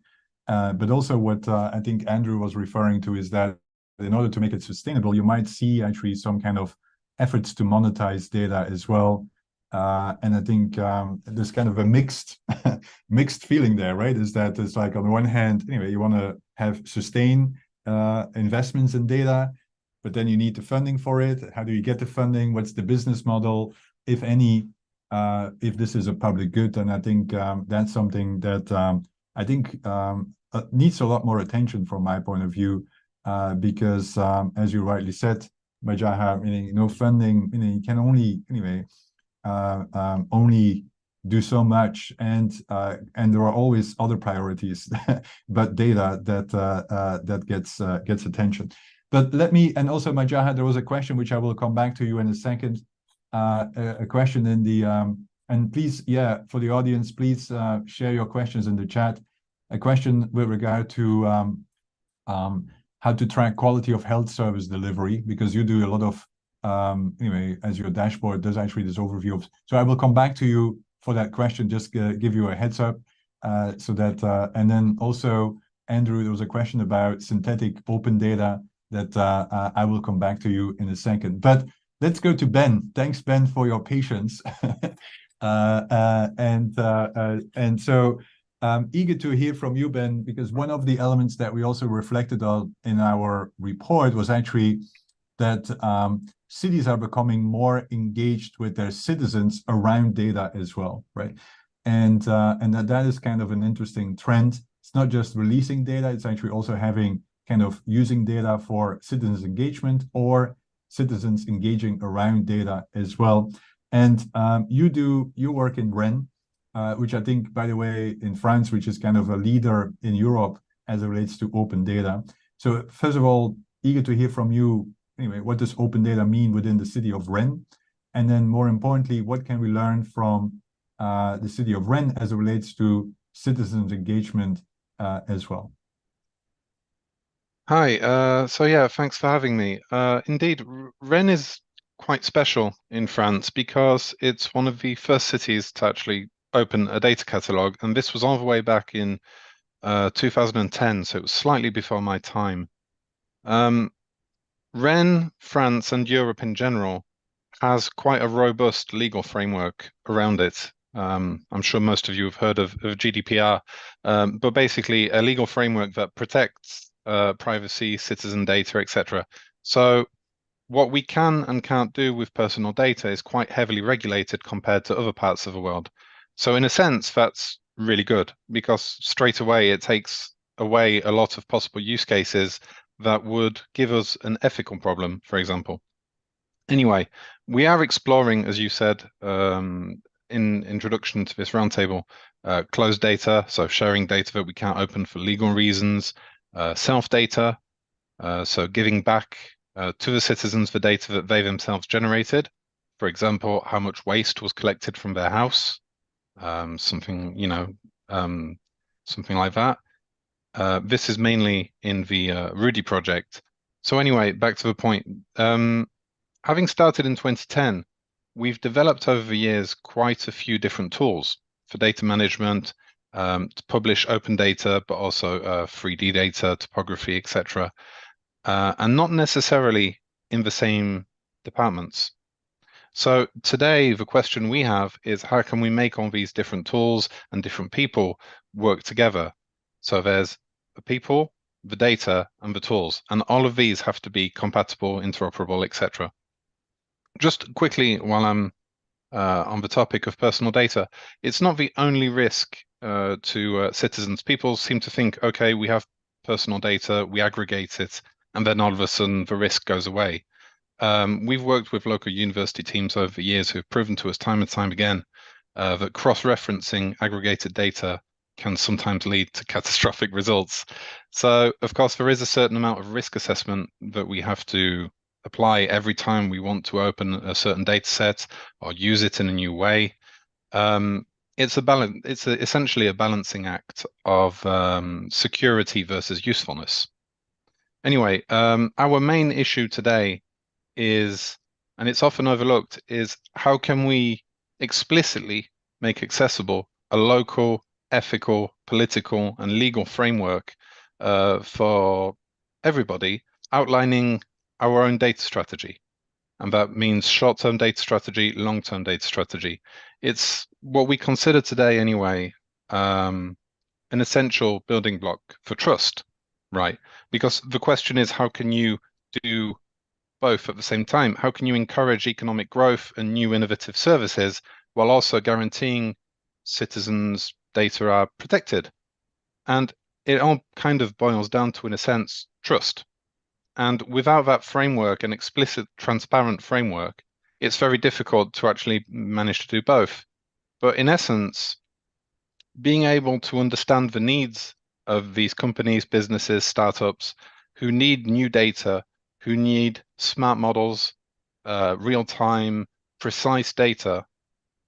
S3: But also what I think Andrew was referring to is that in order to make it sustainable, you might see actually some kind of efforts to monetize data as well. And I think there's kind of a mixed feeling there, right? Is that it's like on the one hand, anyway, you want to have sustain investments in data, but then you need the funding for it. How do you get the funding? What's the business model, if any, if this is a public good? And I think that's something that I think needs a lot more attention from my point of view, because as you rightly said, Majaha, meaning no funding, you can only, anyway, only do so much, and there are always other priorities but data that gets attention. But let me, and also Majaha, there was a question which I will come back to you in a second, a question in the and please, yeah, for the audience, please share your questions in the chat. A question with regard to how to track quality of health service delivery, because you do a lot of anyway, as your dashboard does actually this overview of. So I will come back to you for that question, just give you a heads up, so that, and then also, Andrew, there was a question about synthetic open data that I will come back to you in a second. But let's go to Ben. Thanks, Ben, for your patience. And so eager to hear from you, Ben, because one of the elements that we also reflected on in our report was actually that cities are becoming more engaged with their citizens around data as well, right? And that is kind of an interesting trend. It's not just releasing data, it's actually also having kind of using data for citizens engagement or citizens engaging around data as well. And you work in Rennes, which I think, by the way, in France, which is kind of a leader in Europe as it relates to open data. So first of all, eager to hear from you. Anyway, what does open data mean within the city of Rennes? And then more importantly, what can we learn from the city of Rennes as it relates to citizens engagement as well?
S6: Hi, so yeah, thanks for having me. Indeed, Rennes is quite special in France because it's one of the first cities to actually open a data catalog, and this was all the way back in 2010, so it was slightly before my time. Rennes, France, and Europe in general has quite a robust legal framework around it. I'm sure most of you have heard of GDPR, but basically a legal framework that protects privacy, citizen data, etc. So what we can and can't do with personal data is quite heavily regulated compared to other parts of the world. So in a sense, that's really good, because straight away it takes away a lot of possible use cases that would give us an ethical problem, for example. Anyway, we are exploring, as you said, in introduction to this roundtable, closed data, so sharing data that we can't open for legal reasons, self-data, so giving back to the citizens the data that they themselves generated. For example, how much waste was collected from their house, something, something like that. This is mainly in the Rudy project. So anyway, back to the point. Having started in 2010, we've developed over the years quite a few different tools for data management, to publish open data, but also 3D data, topography, etc. And not necessarily in the same departments. So today, the question we have is, how can we make all these different tools and different people work together? So there's the people, the data, and the tools, and all of these have to be compatible, interoperable, etc. Just quickly, while I'm on the topic of personal data, it's not the only risk to citizens. People seem to think, okay, we have personal data, we aggregate it, and then all of a sudden the risk goes away. We've worked with local university teams over the years who've proven to us time and time again that cross-referencing aggregated data can sometimes lead to catastrophic results. So, of course, there is a certain amount of risk assessment that we have to apply every time we want to open a certain data set or use it in a new way. It's a balance. It's essentially a balancing act of security versus usefulness. Anyway, our main issue today is, and it's often overlooked, is how can we explicitly make accessible a local ethical, political, and legal framework for everybody, outlining our own data strategy. And that means short-term data strategy, long-term data strategy. It's what we consider today anyway, an essential building block for trust, right? Because the question is, how can you do both at the same time? How can you encourage economic growth and new innovative services while also guaranteeing citizens' data are protected? And it all kind of boils down to, in a sense, trust. And without that framework, an explicit, transparent framework, it's very difficult to actually manage to do both. But in essence, being able to understand the needs of these companies, businesses, startups who need new data, who need smart models, real-time, precise data,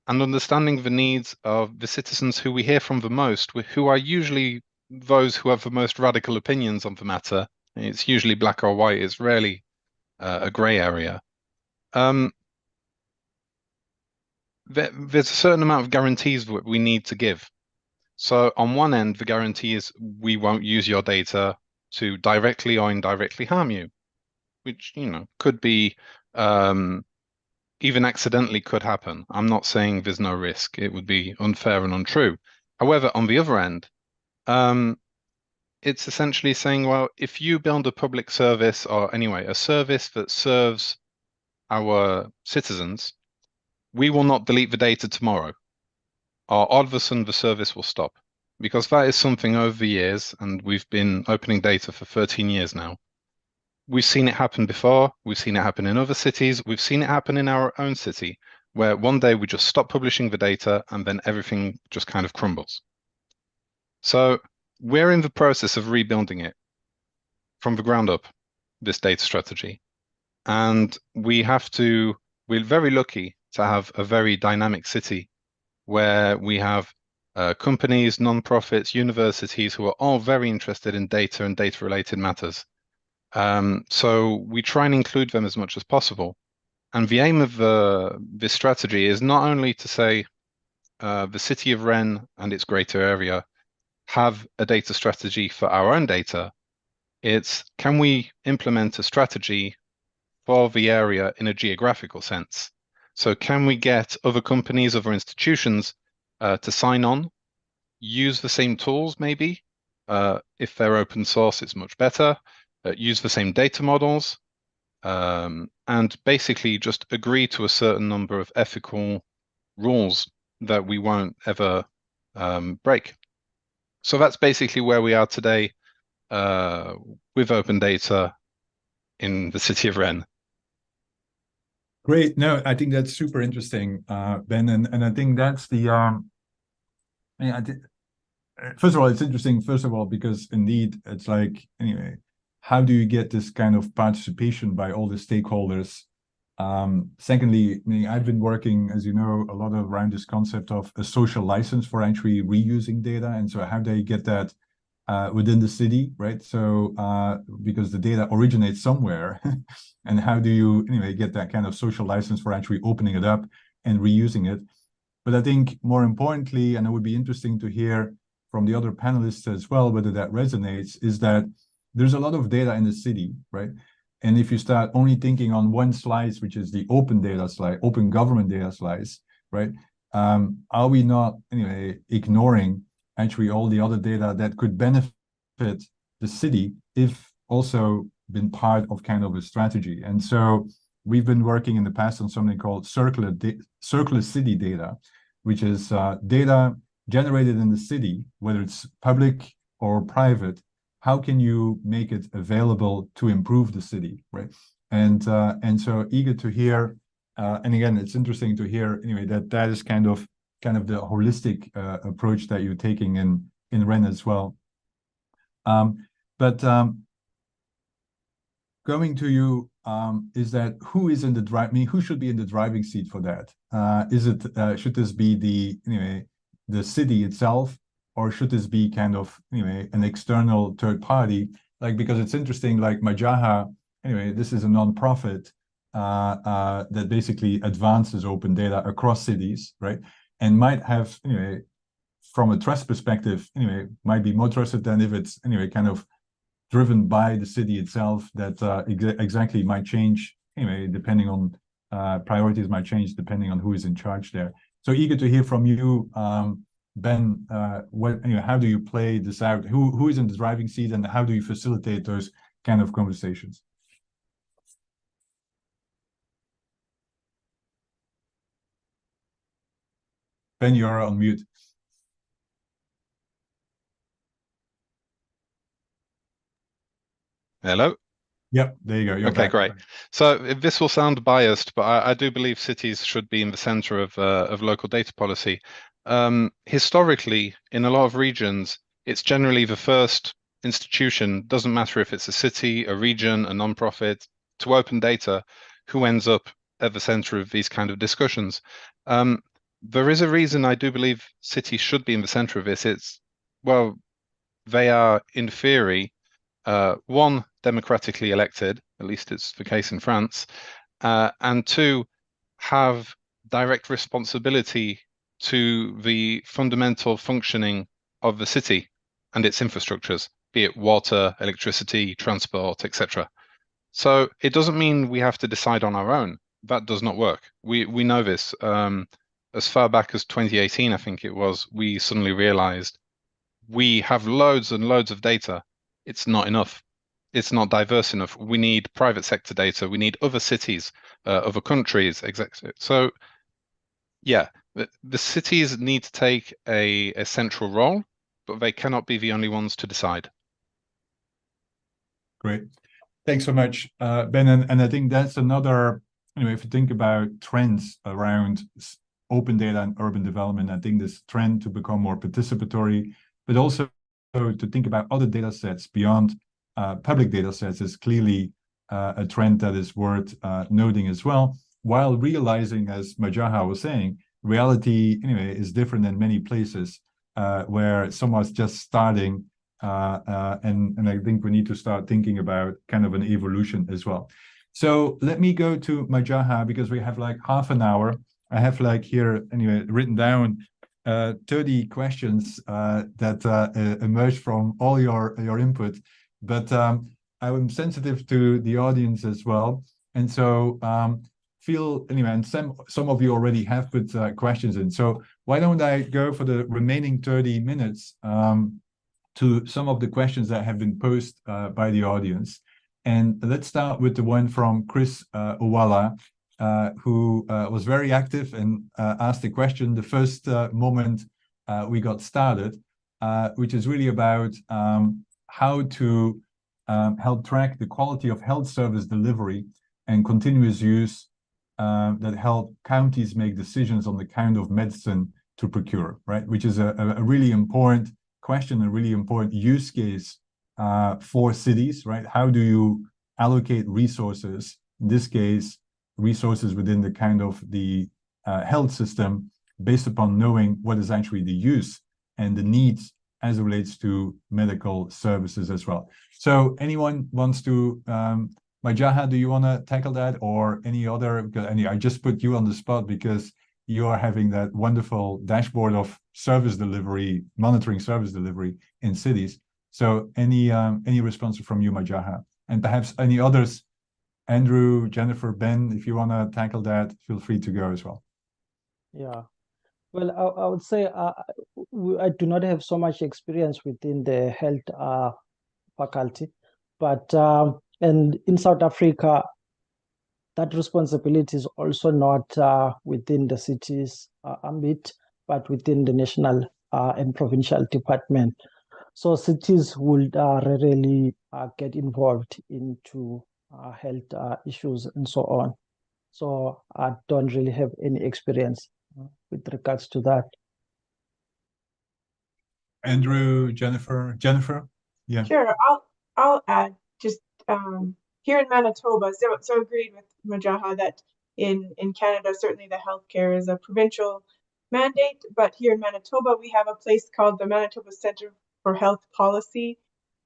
S6: and understanding the needs of the citizens who we hear from the most, who are usually those who have the most radical opinions on the matter. It's usually black or white. It's rarely a gray area. There's a certain amount of guarantees that we need to give. So on one end, the guarantee is we won't use your data to directly or indirectly harm you, which, you know, could be even accidentally could happen. I'm not saying there's no risk. It would be unfair and untrue. However, on the other end, it's essentially saying, well, if you build a public service, or anyway, a service that serves our citizens, we will not delete the data tomorrow, or all of a sudden the service will stop. Because that is something over the years, and we've been opening data for 13 years now. We've seen it happen before. We've seen it happen in other cities. We've seen it happen in our own city, where one day we just stop publishing the data and then everything just kind of crumbles. So we're in the process of rebuilding it from the ground up, this data strategy. And we're very lucky to have a very dynamic city where we have companies, non-profits, universities who are all very interested in data and data-related matters. So we try and include them as much as possible. And the aim of this strategy is not only to say the city of Rennes and its greater area have a data strategy for our own data. It's, can we implement a strategy for the area in a geographical sense? So can we get other companies, other institutions to sign on, use the same tools maybe? If they're open source, it's much better. Use the same data models, and basically just agree to a certain number of ethical rules that we won't ever break. So that's basically where we are today with open data in the city of Rennes.
S3: Great. No, I think that's super interesting, Ben, and I think that's the first of all, it's interesting, first of all, because indeed it's like, anyway, how do you get this kind of participation by all the stakeholders? Secondly, I mean, I've been working, as you know, a lot around this concept of a social license for actually reusing data. And so how do you get that within the city, right? So because the data originates somewhere, and how do you anyway get that kind of social license for actually opening it up and reusing it? But I think more importantly, and it would be interesting to hear from the other panelists as well, whether that resonates, is that there's a lot of data in the city, right? And if you start only thinking on one slice, which is the open data slice, open government data slice, right? Are we not anyway ignoring actually all the other data that could benefit the city if also been part of kind of a strategy? And so we've been working in the past on something called circular city data, which is data generated in the city, whether it's public or private. How can you make it available to improve the city, right? And so eager to hear. And again, it's interesting to hear anyway that is kind of the holistic approach that you're taking in Rennes as well. But going to you, is that who is in the drive? I mean, who should be in the driving seat for that? Is it should this be the city itself, or should this be kind of anyway an external third party? Like, because it's interesting, like Majaha, anyway, this is a nonprofit that basically advances open data across cities, right? And might have anyway from a trust perspective, anyway, might be more trusted than if it's anyway kind of driven by the city itself. That exactly might change anyway, depending on priorities might change depending on who is in charge there. So eager to hear from you, Ben. How do you play this out? Who is in the driving seat, and how do you facilitate those kind of conversations? Ben, you are on mute.
S6: Hello?
S3: Yep, there you go. You're
S6: Okay,
S3: back.
S6: great. So this will sound biased, but I do believe cities should be in the center of local data policy. Historically, in a lot of regions, it's generally the first institution, doesn't matter if it's a city, a region, a nonprofit, to open data, who ends up at the center of these kind of discussions. There is a reason I do believe cities should be in the center of this. Well, they are in theory, one, democratically elected, at least it's the case in France, and two, have direct responsibility to the fundamental functioning of the city and its infrastructures, be it water, electricity, transport, etc. So it doesn't mean we have to decide on our own. That does not work. We know this. As far back as 2018, I think it was, we suddenly realized we have loads and loads of data. It's not enough. It's not diverse enough. We need private sector data. We need other cities, other countries, exactly. So, yeah, the cities need to take a central role, but they cannot be the only ones to decide.
S3: Great. Thanks so much, Ben. And I think that's another, anyway, if you think about trends around open data and urban development, I think this trend to become more participatory, but also to think about other data sets beyond public data sets is clearly a trend that is worth noting as well, while realizing, as Majaha was saying, reality anyway is different in many places where someone's just starting, and I think we need to start thinking about kind of an evolution as well. So let me go to Majaha, because we have like half an hour. I have like here anyway written down 30 questions that emerged from all your input, but I'm sensitive to the audience as well, and so feel anyway. And some of you already have put questions in. So why don't I go for the remaining 30 minutes to some of the questions that have been posed by the audience, and let's start with the one from Chris Owala, who was very active and asked a question the first moment we got started, which is really about how to help track the quality of health service delivery and continuous use that help counties make decisions on the kind of medicine to procure, right? Which is a really important question, a really important use case for cities, right? How do you allocate resources, in this case, resources within the kind of the health system based upon knowing what is actually the use and the needs as it relates to medical services as well. So anyone wants to, Majaha, do you want to tackle that, or any other? I just put you on the spot because you are having that wonderful dashboard of service delivery, monitoring service delivery in cities. So any response from you, Majaha, and perhaps any others, Andrew, Jennifer, Ben, if you want to tackle that, feel free to go as well.
S5: Yeah. Well, I would say I do not have so much experience within the health faculty, but and in South Africa, that responsibility is also not within the city's ambit, but within the national and provincial department. So cities would rarely get involved into health issues and so on. So I don't really have any experience with regards to that.
S3: Andrew, Jennifer, yeah.
S1: Sure, I'll add just here in Manitoba. So agreed with Majaha that in Canada certainly the healthcare is a provincial mandate, but here in Manitoba we have a place called the Manitoba Centre for Health Policy.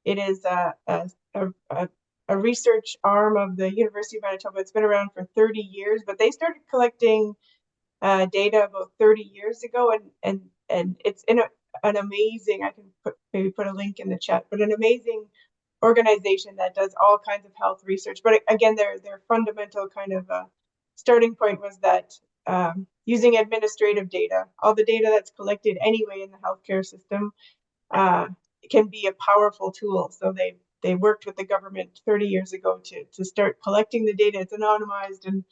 S1: It is a research arm of the University of Manitoba. It's been around for 30 years, but they started collecting data about 30 years ago, and it's an amazing, I can maybe put a link in the chat, but an amazing organization that does all kinds of health research. But again, their fundamental kind of starting point was that using administrative data, all the data that's collected anyway in the healthcare system, can be a powerful tool. So they worked with the government 30 years ago to start collecting the data. It's anonymized and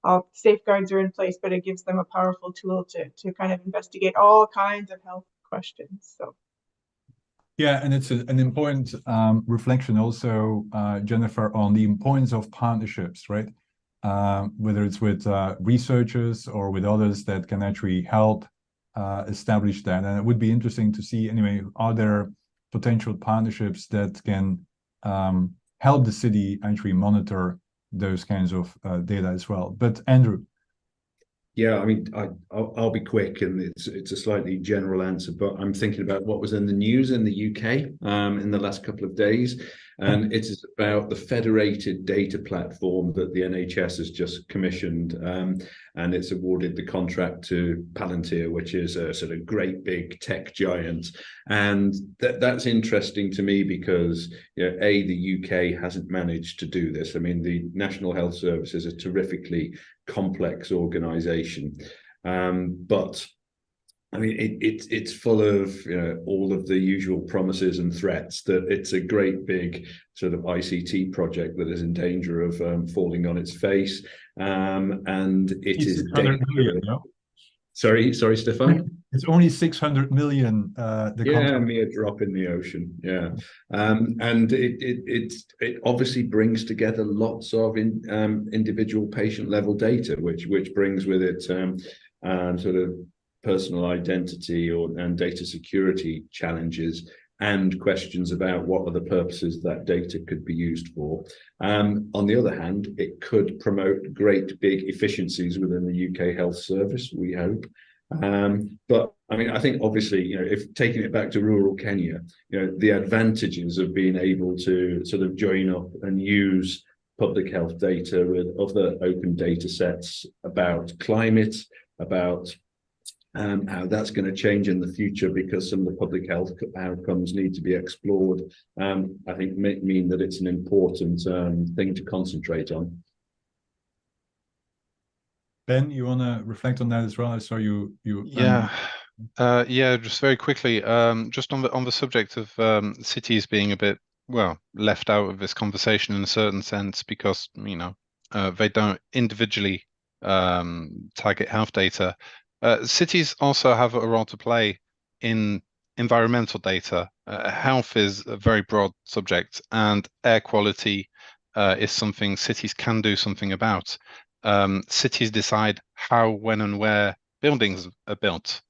S1: all safeguards are in place, but it gives them a powerful tool to kind of investigate all kinds of health questions. So.
S3: Yeah, and it's an important reflection also, Jennifer, on the importance of partnerships, right? Whether it's with researchers or with others that can actually help establish that. And it would be interesting to see, anyway, are there potential partnerships that can help the city actually monitor those kinds of data as well. But Andrew.
S4: Yeah, I mean, I'll be quick, and it's a slightly general answer, but I'm thinking about what was in the news in the UK in the last couple of days, and it is about the federated data platform that the NHS has just commissioned, and it's awarded the contract to Palantir, which is a sort of great big tech giant, and that's interesting to me because, you know, the UK hasn't managed to do this. I mean, the National Health Service is a terrifically complex organization, but I mean it's full of, you know, all of the usual promises and threats that it's a great big sort of ICT project that is in danger of falling on its face, and it is
S3: 600 million, no?
S4: Sorry, Stefan.
S3: It's only 600 million.
S4: A mere drop in the ocean. Yeah, and it obviously brings together lots of individual patient level data, which brings with it sort of personal identity and data security challenges and questions about what are the purposes that data could be used for. On the other hand, it could promote great big efficiencies within the UK Health Service, we hope. But I mean, I think obviously, you know, if taking it back to rural Kenya, you know, the advantages of being able to sort of join up and use public health data with other open data sets about climate, about how that's going to change in the future because some of the public health outcomes need to be explored, I think mean that it's an important thing to concentrate on.
S3: Ben, you want to reflect on that as well? I saw you.
S6: Yeah, just very quickly, just on the subject of cities being a bit, well, left out of this conversation in a certain sense because, you know, they don't individually target health data. Cities also have a role to play in environmental data. Health is a very broad subject, and air quality is something cities can do something about. Cities decide how, when, and where buildings are built.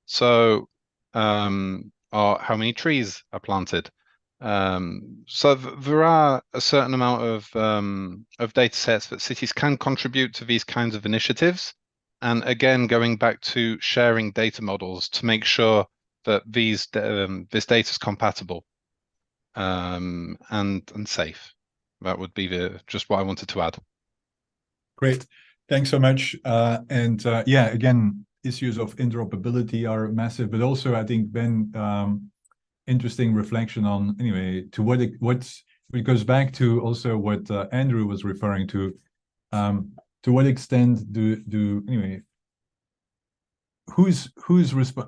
S6: So, or how many trees are planted. So there are a certain amount of data sets that cities can contribute to these kinds of initiatives. And again, going back to sharing data models to make sure that this data is compatible and safe. That would be just what I wanted to add.
S3: Great, thanks so much. Yeah, again, issues of interoperability are massive, but also I think, Ben, interesting reflection on, anyway, to what it goes back to also what Andrew was referring to what extent do anyway, who's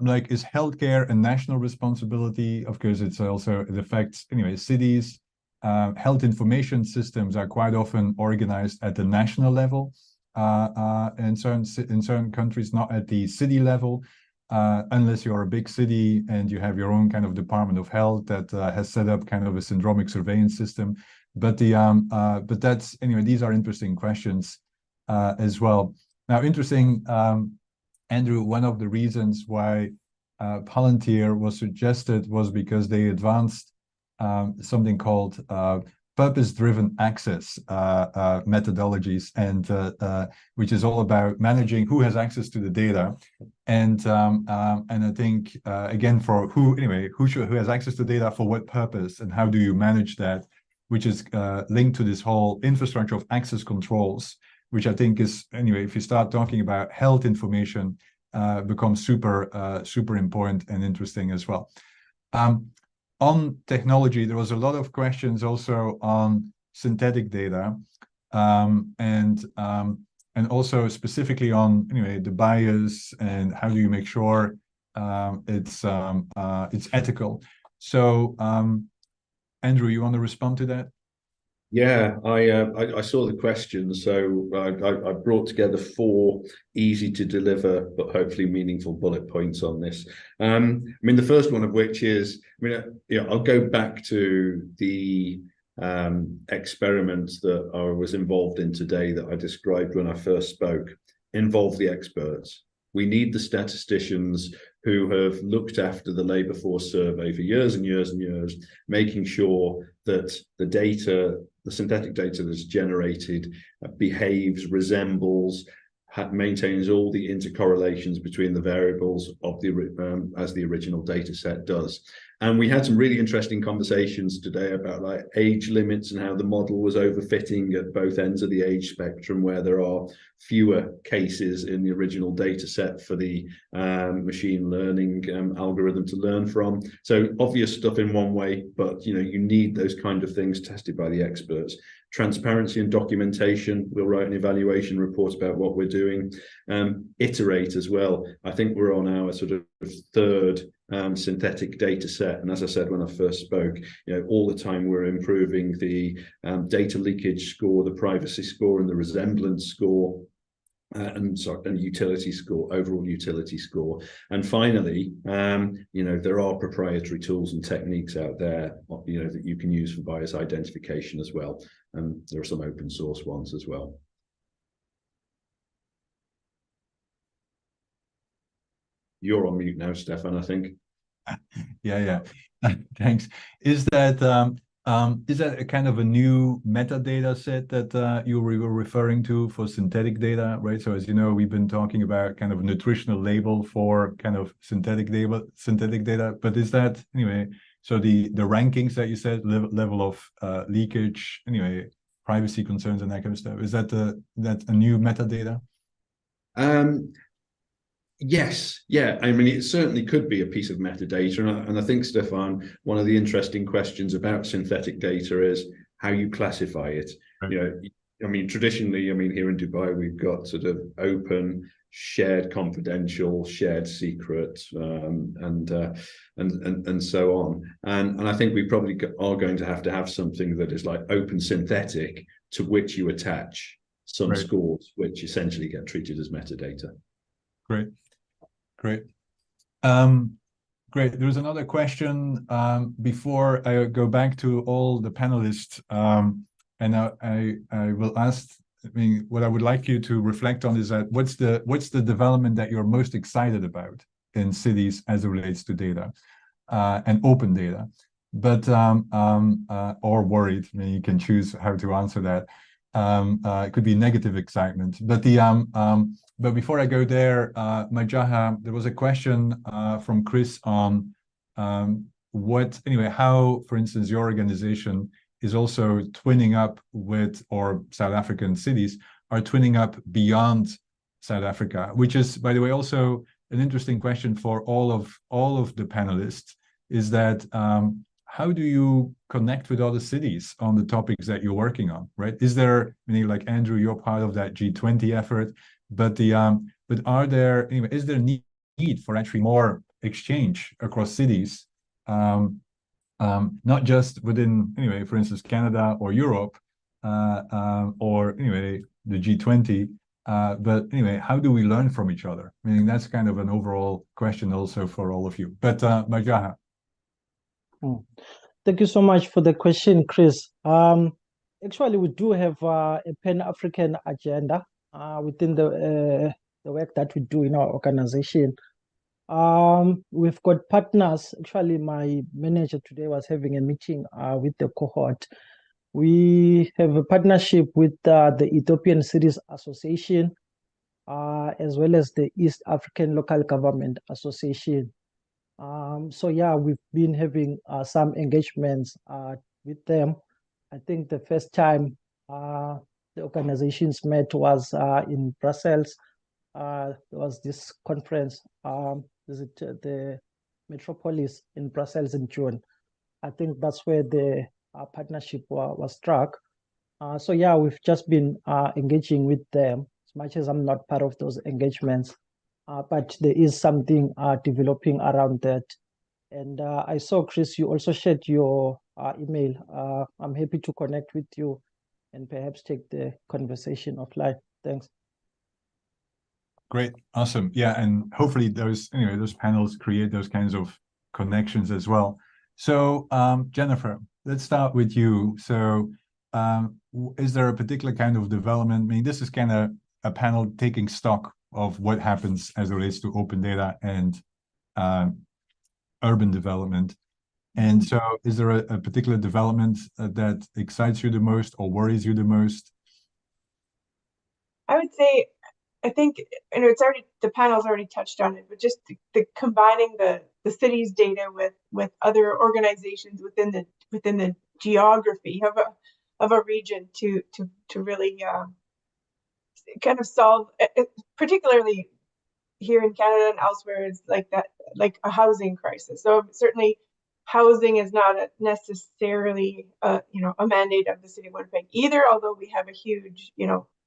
S3: like, is healthcare a national responsibility? Of course, it affects, anyway, cities. Health information systems are quite often organized at the national level, in certain countries, not at the city level, unless you're a big city and you have your own kind of Department of Health that has set up kind of a syndromic surveillance system. But but that's, anyway, these are interesting questions as well. Now, interesting, Andrew, one of the reasons why Palantir was suggested was because they advanced something called purpose-driven access methodologies, and which is all about managing who has access to the data, and I think again, for who has access to data for what purpose, and how do you manage that, which is linked to this whole infrastructure of access controls, which I think is, anyway, if you start talking about health information, becomes super important and interesting as well. On technology, there was a lot of questions also on synthetic data, and also specifically on the bias and how do you make sure it's ethical. So Andrew, you want to respond to that?
S4: Yeah, I saw the questions, so I brought together 4 easy to deliver but hopefully meaningful bullet points on this. I mean, the first one of which is, I'll go back to the experiments that I was involved in today that I described when I first spoke. Involve the experts. We need the statisticians who have looked after the labour force survey for years and years and years, making sure that the data, the synthetic data that's generated, behaves, resembles, maintains all the intercorrelations between the variables of the as the original data set does. And we had some really interesting conversations today about like age limits and how the model was overfitting at both ends of the age spectrum, where there are fewer cases in the original data set for the machine learning algorithm to learn from. So obvious stuff in one way, but you need those kind of things tested by the experts. Transparency and documentation. We'll write an evaluation report about what we're doing. Iterate as well. I think we're on our sort of 3rd synthetic data set, and as I said when I first spoke, all the time we're improving the data leakage score, the privacy score, and the resemblance score, and utility score, overall utility score. And finally, there are proprietary tools and techniques out there, that you can use for bias identification as well, and there are some open source ones as well. You're on mute now, Stefan, I think.
S3: Yeah. Thanks. Is that a kind of a new metadata set that you were referring to for synthetic data, right? So as you know, we've been talking about kind of a nutritional label for kind of synthetic data, but is that so the rankings that you said, level of leakage, privacy concerns and that kind of stuff, is that a new metadata?
S4: Yes, yeah. I mean, it certainly could be a piece of metadata, and I think, Stefan, one of the interesting questions about synthetic data is how you classify it. Right. I mean, traditionally, here in Dubai, we've got sort of open, shared confidential, shared secret, and so on. And I think we probably are going to have something that is like open synthetic, to which you attach some
S3: right.
S4: scores, which essentially get treated as metadata.
S3: Great. Great. There's another question before I go back to all the panelists, and I will ask. What I would like you to reflect on is that what's the development that you're most excited about in cities as it relates to data and open data, but or worried. You can choose how to answer that. It could be negative excitement, but before I go there, Majaha, there was a question from Chris on how, for instance, your organization is also twinning up with, or South African cities are twinning up beyond South Africa, which is, by the way, also an interesting question for all of the panelists, is that how do you connect with other cities on the topics that you're working on, right? Is there, like Andrew, you're part of that G20 effort, but are there, is there need for actually more exchange across cities, not just within, for instance, Canada or Europe, or the G20, but how do we learn from each other? That's kind of an overall question also for all of you. But Majaha.
S5: Thank you so much for the question, Chris. Actually, we do have a Pan-African agenda within the work that we do in our organization. We've got partners. Actually, my manager today was having a meeting with the cohort. We have a partnership with the Ethiopian Cities Association, as well as the East African Local Government Association. So yeah, we've been having some engagements with them. I think the first time the organizations met was in Brussels there was this conference, the Metropolis in Brussels in June. I think that's where the partnership was struck. So yeah, we've just been engaging with them, as much as I'm not part of those engagements, but there is something developing around that. And I saw, Chris, you also shared your email. I'm happy to connect with you and perhaps take the conversation offline. Thanks.
S3: Great, awesome. Yeah, and hopefully those panels create those kinds of connections as well. So Jennifer, let's start with you. So is there a particular kind of development? I mean, this is kind of a panel taking stock of what happens as it relates to open data and urban development. And so is there a particular development that excites you the most or worries you the most?
S1: I would say, I think, and it's already, the panel's already touched on it, but just the combining the city's data with other organizations within the geography of a region to really kind of solve, particularly here in Canada and elsewhere, is like that, like a housing crisis. So certainly housing is not necessarily a mandate of the city of Winnipeg either, although we have a huge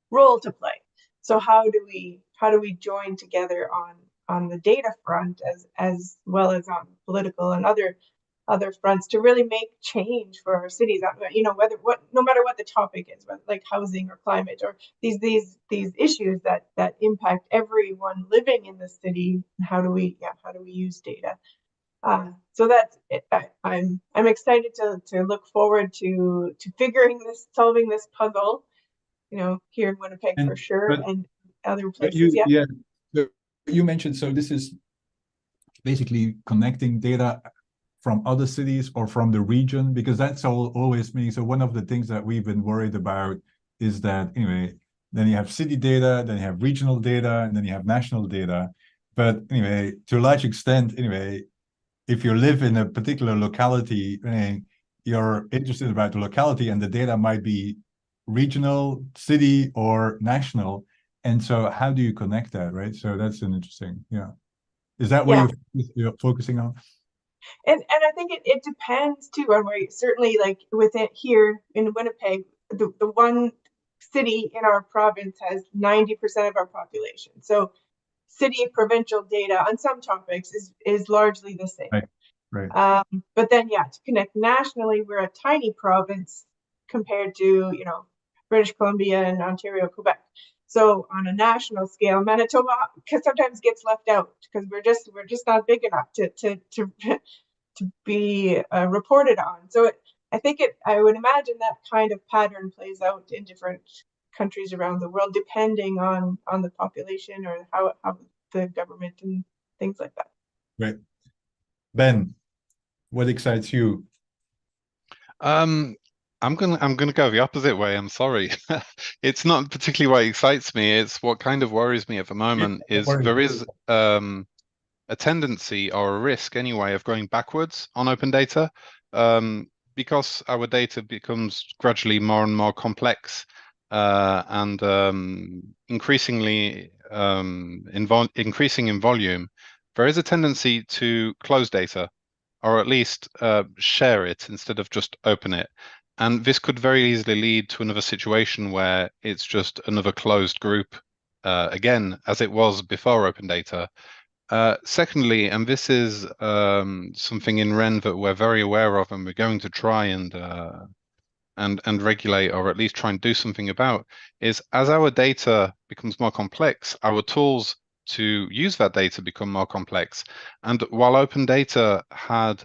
S1: role to play. So how do we join together on the data front as well as on political and other fronts to really make change for our cities? No matter what the topic is, whether like housing or climate or these issues that impact everyone living in the city. How do we use data? So that's it. I'm excited to look forward to solving this puzzle, here in Winnipeg for sure, and other places.
S3: So you mentioned, so this is basically connecting data from other cities or from the region, because that's always me. So one of the things that we've been worried about is that, anyway, then you have city data, then you have regional data, and then you have national data. But anyway, to a large extent, anyway, if you live in a particular locality, you're interested about the locality, and the data might be regional, city, or national. And so how do you connect that, right? So that's an interesting, Is that what you're focusing on?
S1: And I think it depends too on where certainly like within here in Winnipeg, the one city in our province has 90% of our population. So city provincial data on some topics is largely the same.
S3: Right.
S1: But then to connect nationally, we're a tiny province compared to British Columbia and Ontario, Quebec. So on a national scale, Manitoba sometimes gets left out because we're just not big enough to be reported on. So I would imagine that kind of pattern plays out in different countries around the world, depending on the population or how the government and things like that.
S3: Right. Ben, what excites you?
S6: I'm gonna go the opposite way. I'm sorry. It's not particularly what excites me. It's what kind of worries me at the moment there is a tendency or a risk anyway of going backwards on open data, because our data becomes gradually more and more complex and increasing in volume. There is a tendency to close data, or at least share it instead of just open it. And this could very easily lead to another situation where it's just another closed group, again, as it was before open data. Secondly, and this is something in REN that we're very aware of, and we're going to try and regulate, or at least try and do something about, is as our data becomes more complex, our tools to use that data become more complex. And while open data had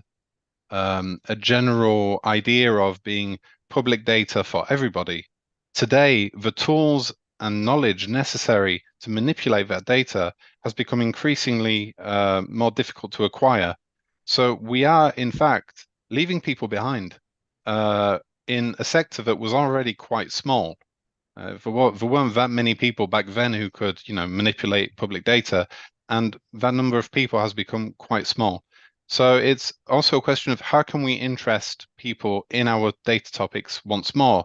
S6: a general idea of being public data for everybody, today the tools and knowledge necessary to manipulate that data has become increasingly more difficult to acquire. So we are, in fact, leaving people behind in a sector that was already quite small. There weren't that many people back then who could, manipulate public data, and that number of people has become quite small. So it's also a question of how can we interest people in our data topics once more?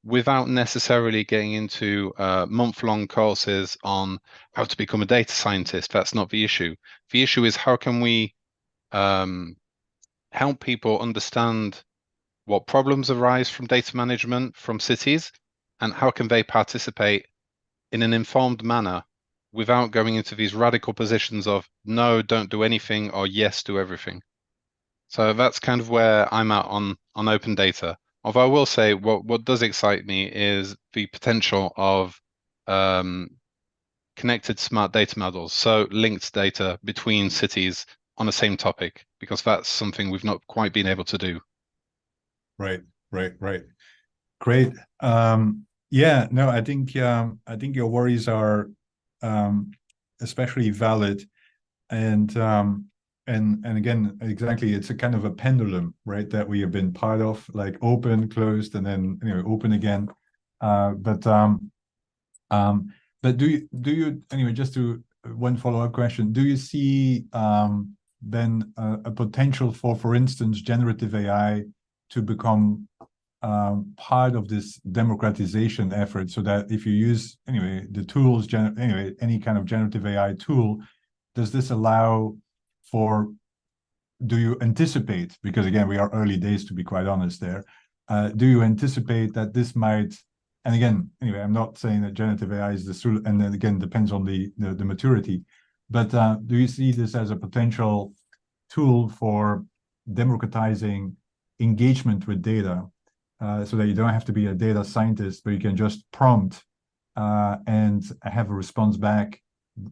S6: without necessarily getting into month-long courses on how to become a data scientist. That's not the issue. The issue is how can we help people understand what problems arise from data management from cities, and how can they participate in an informed manner without going into these radical positions of no, don't do anything, or yes, do everything. So that's kind of where I'm at on open data. Although I will say what does excite me is the potential of connected smart data models, so linked data between cities on the same topic, because that's something we've not quite been able to do.
S3: Right. Great. Yeah, no, I think your worries are especially valid, and again, exactly, it's a kind of a pendulum, right, that we have been part of, like open, closed, and then open again. But do you anyway? Just to one follow-up question: do you see then a potential for instance, generative AI to become part of this democratization effort, so that if you use the tools, any kind of generative AI tool, does this allow for, do you anticipate, because again, we are early days to be quite honest there, do you anticipate that this might, and again, I'm not saying that generative AI is the solution, and then again, depends on the maturity, but do you see this as a potential tool for democratizing engagement with data, so that you don't have to be a data scientist, but you can just prompt and have a response back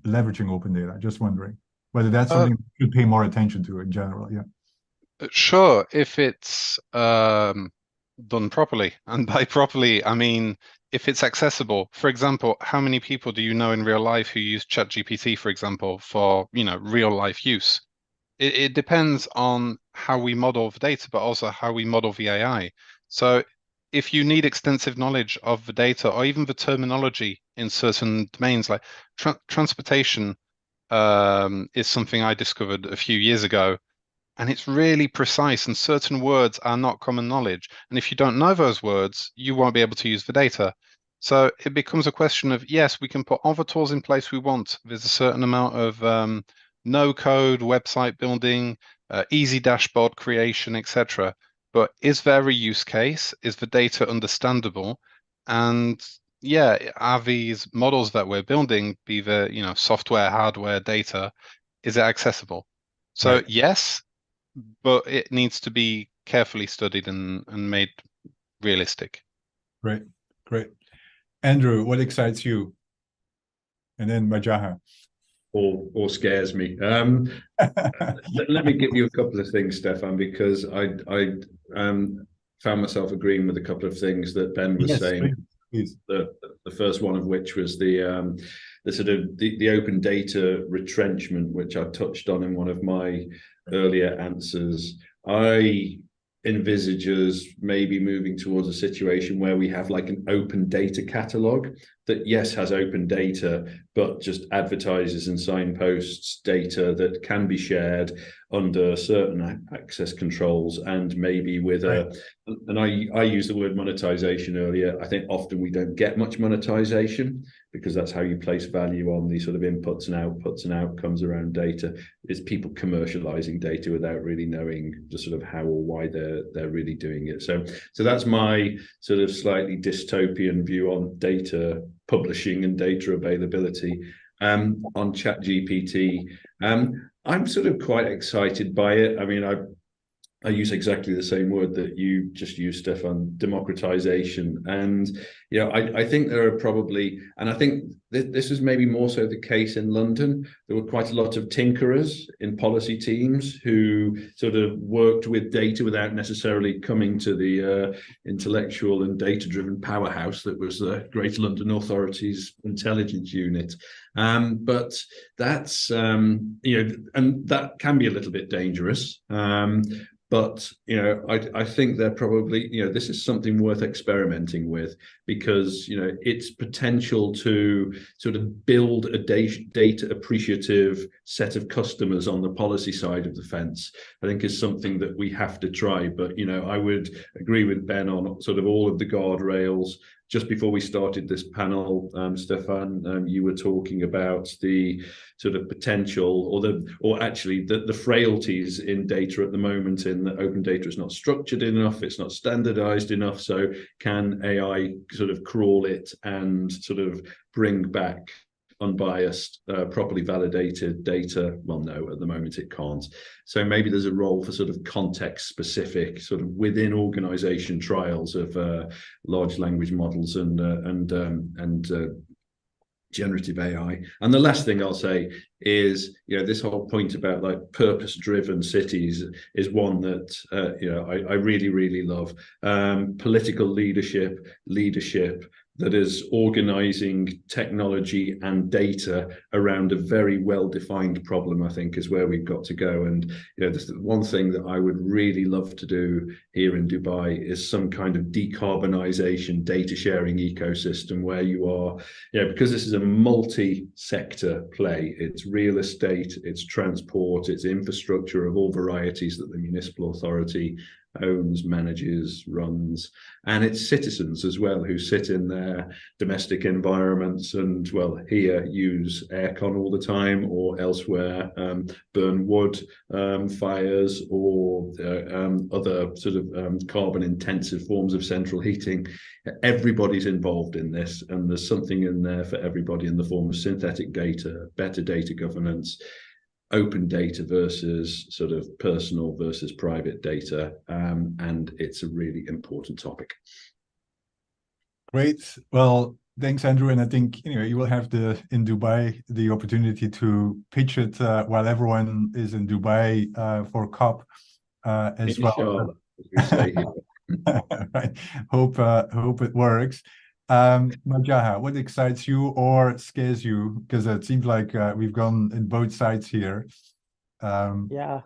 S3: leveraging open data? Just wondering whether that's something you pay more attention to in general. Yeah.
S6: Sure, if it's done properly, and by properly, I mean if it's accessible. For example, how many people do you know in real life who use ChatGPT, for example, for real life use? It depends on how we model the data, but also how we model the AI. So if you need extensive knowledge of the data, or even the terminology in certain domains, like transportation is something I discovered a few years ago, and it's really precise, and certain words are not common knowledge. And if you don't know those words, you won't be able to use the data. So it becomes a question of, yes, we can put all the tools in place we want. There's a certain amount of no-code website building, easy dashboard creation, etc. But is there a use case? Is the data understandable? And yeah, are these models that we're building, be the software, hardware, data, is it accessible? So
S3: Right.
S6: yes, but it needs to be carefully studied and made realistic.
S3: Great. Andrew, what excites you? And then Majaha.
S4: Or scares me. Let me give you a couple of things, Stefan, because I found myself agreeing with a couple of things that Ben was saying.
S3: Please.
S4: The first one of which was the sort of the open data retrenchment, which I touched on in one of my earlier answers. I envisage us maybe moving towards a situation where we have like an open data catalog that, yes, has open data, but just advertises and signposts data that can be shared under certain access controls, and maybe with and I used the word monetization earlier. I think often we don't get much monetization, because that's how you place value on the sort of inputs and outputs and outcomes around data. Is people commercializing data without really knowing the sort of how or why they're really doing it. So that's my sort of slightly dystopian view on data publishing and data availability. On ChatGPT, I'm sort of quite excited by it. I mean, I use exactly the same word that you just used, Stefan, democratization. And, I think there are probably, and I think this is maybe more so the case in London, there were quite a lot of tinkerers in policy teams who sort of worked with data without necessarily coming to the intellectual and data-driven powerhouse that was the Greater London Authority's intelligence unit. But that's, and that can be a little bit dangerous. But, you know, I think they're probably, you know, this is something worth experimenting with, because, you know, its potential to sort of build a data appreciative set of customers on the policy side of the fence, I think is something that we have to try. But, you know, I would agree with Ben on sort of all of the guardrails. Just before we started this panel, Stefan, you were talking about the sort of potential, or actually the frailties in data at the moment, in that open data is not structured enough, it's not standardized enough. So can AI sort of crawl it and sort of bring back unbiased, properly validated data? Well, no, at the moment it can't. So maybe there's a role for sort of context specific, sort of within organization trials of large language models and generative AI. And the last thing I'll say is, you know, this whole point about like purpose-driven cities is one that, you know, I really, really love. Political leadership that is organizing technology and data around a very well-defined problem, I think, is where we've got to go. And, you know, this, one thing that I would really love to do here in Dubai is some kind of decarbonization data sharing ecosystem where you are, you know, because this is a multi-sector play. It's real estate, it's transport, it's infrastructure of all varieties that the municipal authority owns, manages, runs, and it's citizens as well who sit in their domestic environments and, well, here use aircon all the time, or elsewhere burn wood fires, or other sort of carbon intensive forms of central heating. Everybody's involved in this, and there's something in there for everybody in the form of synthetic data, better data governance, open data versus sort of personal versus private data, and it's a really important topic.
S3: Great. Well, thanks, Andrew. And I think, you know, you will have in Dubai the opportunity to pitch it while everyone is in Dubai for COP as well. Right. Hope it works. Marjaha, what excites you or scares you? Because it seems like we've gone in both sides here.
S5: Yeah,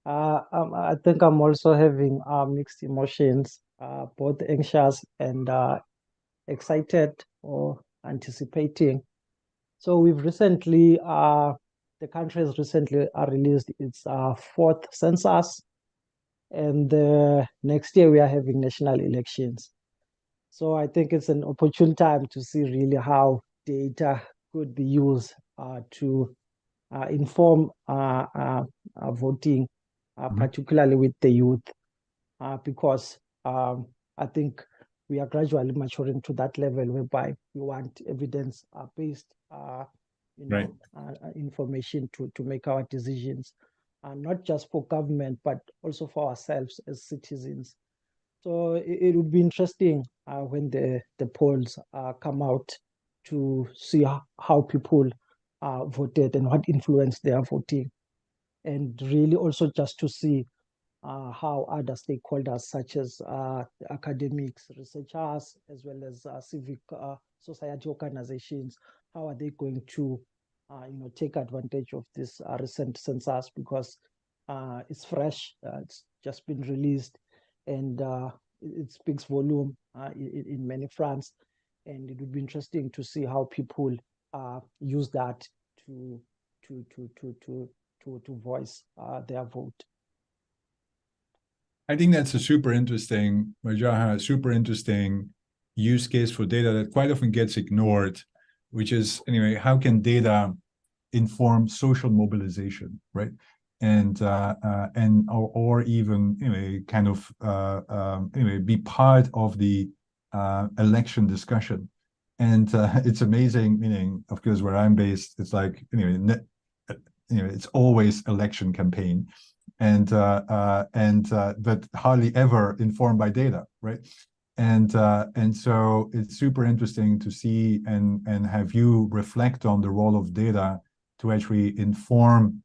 S5: I think I'm also having mixed emotions, both anxious and excited or anticipating. So we've recently, the country has recently released its fourth census, and next year we are having national elections. So I think it's an opportune time to see really how data could be used to inform voting, particularly with the youth, because I think we are gradually maturing to that level whereby we want evidence-based information to make our decisions, not just for government, but also for ourselves as citizens. So it would be interesting when the polls come out to see how people voted and what influenced their voting, and really also just to see how other stakeholders such as academics, researchers, as well as civic society organizations, how are they going to take advantage of this recent census, because it's fresh, it's just been released, and it speaks volume in many fronts, and it would be interesting to see how people use that to voice their vote.
S3: I think that's a super interesting, Marjaha, super interesting use case for data that quite often gets ignored, which is, anyway, how can data inform social mobilization, right? And or even, anyway, kind of anyway, be part of the election discussion. And it's amazing, meaning, of course, where I'm based, it's like, anyway, it's always election campaign, and but hardly ever informed by data, right? And so it's super interesting to see and have you reflect on the role of data to actually inform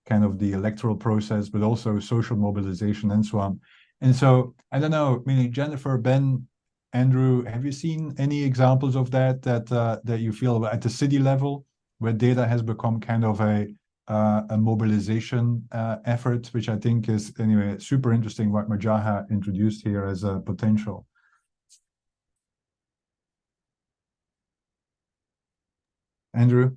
S3: kind of the electoral process, but also social mobilization and so on. And so, I don't know, meaning Jennifer, Ben, Andrew, have you seen any examples of that you feel at the city level where data has become kind of a a mobilization effort, which I think is anyway super interesting what Majaha introduced here as a potential. Andrew?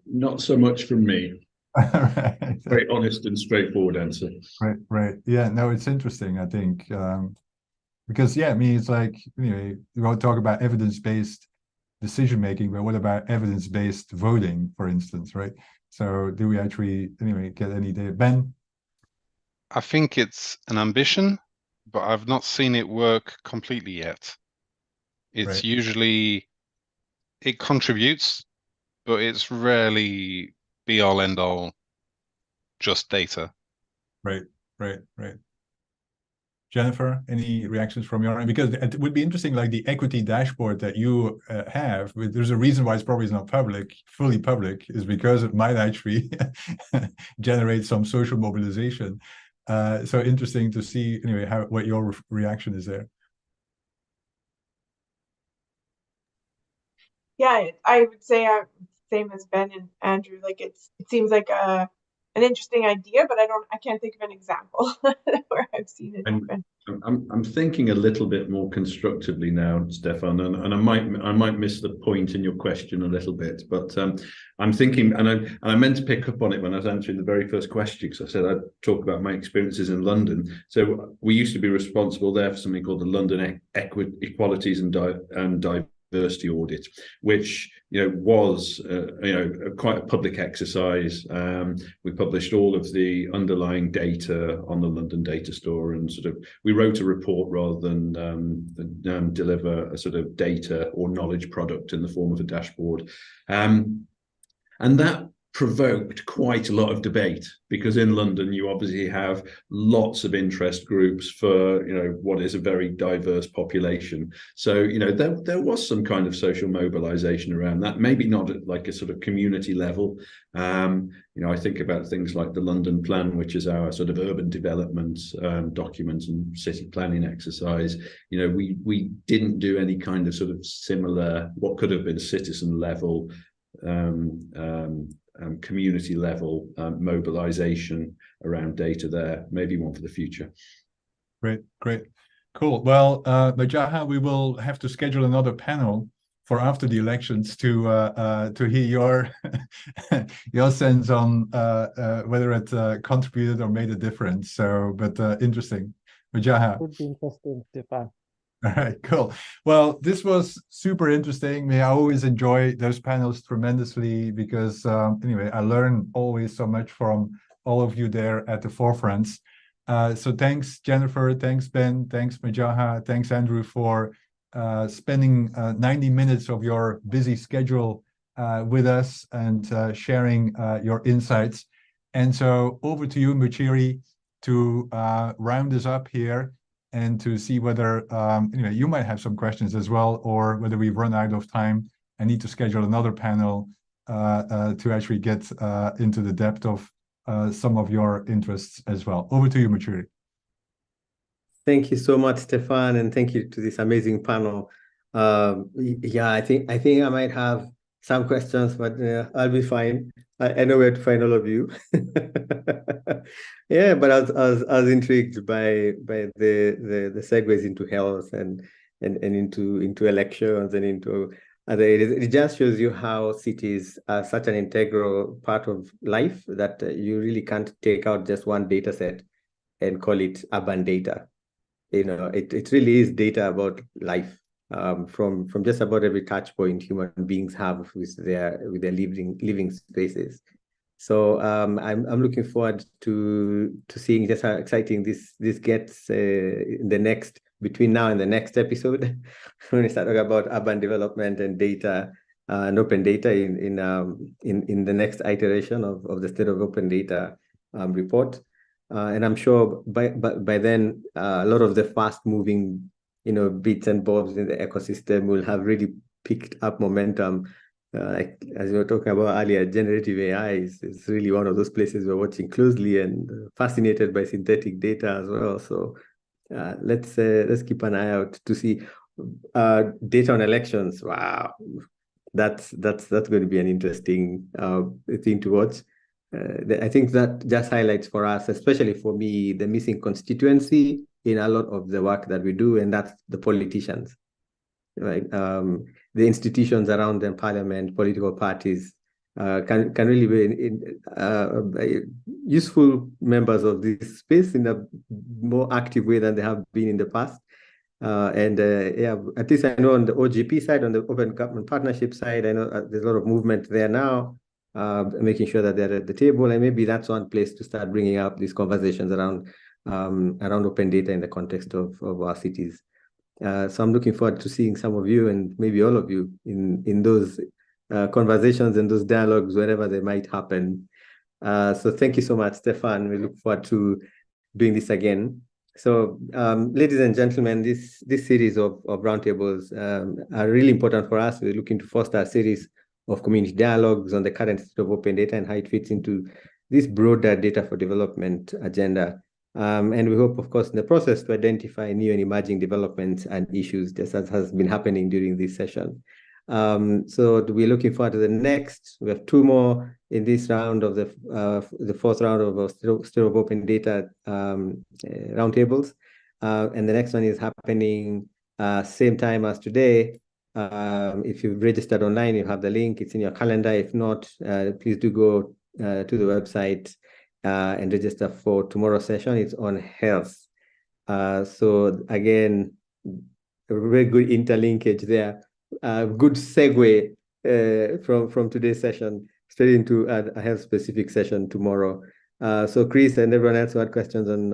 S4: Not so much from me.
S3: Right.
S4: Very honest and straightforward answer.
S3: Right. Yeah, no, it's interesting, I think. Because yeah, I mean, it's like, anyway, we all talk about evidence-based decision making, but what about evidence-based voting, for instance, right? So do we actually anyway get any data? Ben?
S6: I think it's an ambition, but I've not seen it work completely yet. It's
S3: Right.
S6: usually, it contributes, but it's rarely be all end all just data.
S3: Right. Jennifer, any reactions from your end? Because it would be interesting, like the equity dashboard that you have, there's a reason why it's probably not public, fully public, is because it might actually generate some social mobilization. So interesting to see, anyway, what your reaction is there.
S1: Yeah, I would say same as Ben and Andrew. Like it seems like an interesting idea, but I can't think of an example where I've seen it happen.
S4: I'm thinking a little bit more constructively now, Stefan, and I might miss the point in your question a little bit, but I'm thinking, and I meant to pick up on it when I was answering the very first question, because I said I'd talk about my experiences in London. So we used to be responsible there for something called the London Equalities and Diversity Audit, which was quite a public exercise. We published all of the underlying data on the London Data Store, and sort of we wrote a report rather than deliver a sort of data or knowledge product in the form of a dashboard, and that provoked quite a lot of debate, because in London you obviously have lots of interest groups for what is a very diverse population. So there was some kind of social mobilization around that, maybe not at like a sort of community level. I think about things like the London Plan, which is our sort of urban development document and city planning exercise. We didn't do any kind of sort of similar, what could have been citizen level community level mobilization around data there. Maybe one for the future. Great.
S3: Cool. Well, Majaha, we will have to schedule another panel for after the elections to hear your your sense on whether it contributed or made a difference. So, but interesting. Majaha.
S5: Would be interesting, Stefan.
S3: All right, cool. Well, this was super interesting. I always enjoy those panels tremendously because, anyway, I learn always so much from all of you there at the forefronts. So thanks, Jennifer. Thanks, Ben. Thanks, Majaha. Thanks, Andrew, for spending 90 minutes of your busy schedule with us and sharing your insights. And so over to you, Muchiri, to round this up here, and to see whether you might have some questions as well, or whether we've run out of time and need to schedule another panel to actually get into the depth of some of your interests as well. Over to you, Muchiri.
S2: Thank you so much, Stefan, and thank you to this amazing panel. Yeah, I think I might have some questions, but I'll be fine. I know where to find all of you. Yeah, but I was intrigued by the segues into health and into elections and into other areas. It just shows you how cities are such an integral part of life that you really can't take out just one data set and call it urban data. It really is data about life. From just about every touch point human beings have with their living spaces. So I'm looking forward to seeing just how exciting this gets in the next, between now and the next episode, when we start talking about urban development and data and open data in the next iteration of the State of Open Data report. And I'm sure by then a lot of the fast moving bits and bobs in the ecosystem will have really picked up momentum. Like as we were talking about earlier, generative AI is really one of those places we're watching closely and fascinated by synthetic data as well. So let's keep an eye out to see data on elections. Wow, that's going to be an interesting thing to watch. I think that just highlights for us, especially for me, the missing constituency in a lot of the work that we do, and that's the politicians, right? The institutions around them, parliament, political parties, can really be useful members of this space in a more active way than they have been in the past. Yeah, at least I know on the OGP side, on the Open Government Partnership side, I know there's a lot of movement there now, making sure that they're at the table, and maybe that's one place to start bringing up these conversations around open data in the context of our cities. So I'm looking forward to seeing some of you and maybe all of you in those conversations and those dialogues wherever they might happen. So thank you so much, Stefan. We look forward to doing this again. So, ladies and gentlemen, this series of roundtables are really important for us. We're looking to foster a series of community dialogues on the current state of open data and how it fits into this broader data for development agenda. And we hope, of course, in the process to identify new and emerging developments and issues, just as has been happening during this session. So we're looking forward to the next. We have 2 more in this round of the 4th round of our State of Open Data roundtables. And the next one is happening same time as today. If you've registered online, you have the link. It's in your calendar. If not, please do go to the website and register for tomorrow's session. It's on health. So again, a very good interlinkage there. Good segue from today's session straight into a health specific session tomorrow. So Chris and everyone else who had questions on